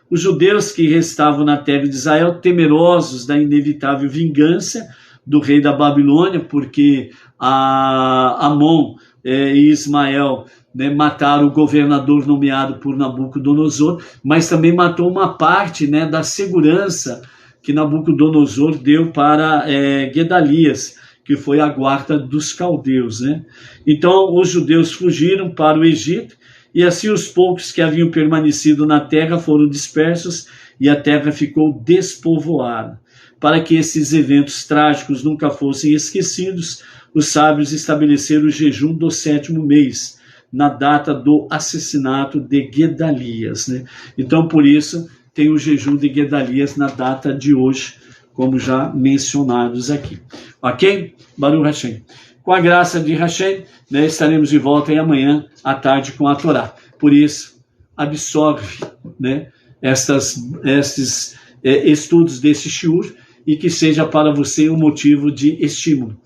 Os judeus que restavam na terra de Israel, temerosos da inevitável vingança do rei da Babilônia, porque Amon e Ismael, né, mataram o governador nomeado por Nabucodonosor, mas também matou uma parte, né, da segurança que Nabucodonosor deu para Gedalias, que foi a guarda dos caldeus, né? Então os judeus fugiram para o Egito, e assim os poucos que haviam permanecido na terra foram dispersos e a terra ficou despovoada. Para que esses eventos trágicos nunca fossem esquecidos, os sábios estabeleceram o jejum do 7º mês, na data do assassinato de Gedalias, né? Então, por isso, tem o jejum de Gedalias na data de hoje, como já mencionados aqui. Ok? Baruch Hashem. Com a graça de Hashem, né, estaremos de volta amanhã à tarde com a Torá. Por isso, absorve, né, estes estudos desse shiur e que seja para você um motivo de estímulo,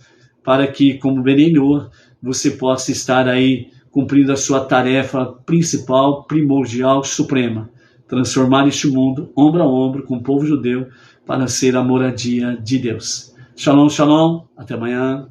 para que, como Benei Noah, você possa estar aí cumprindo a sua tarefa principal, primordial, suprema. Transformar este mundo, ombro a ombro, com o povo judeu, para ser a moradia de Deus. Shalom, shalom. Até amanhã.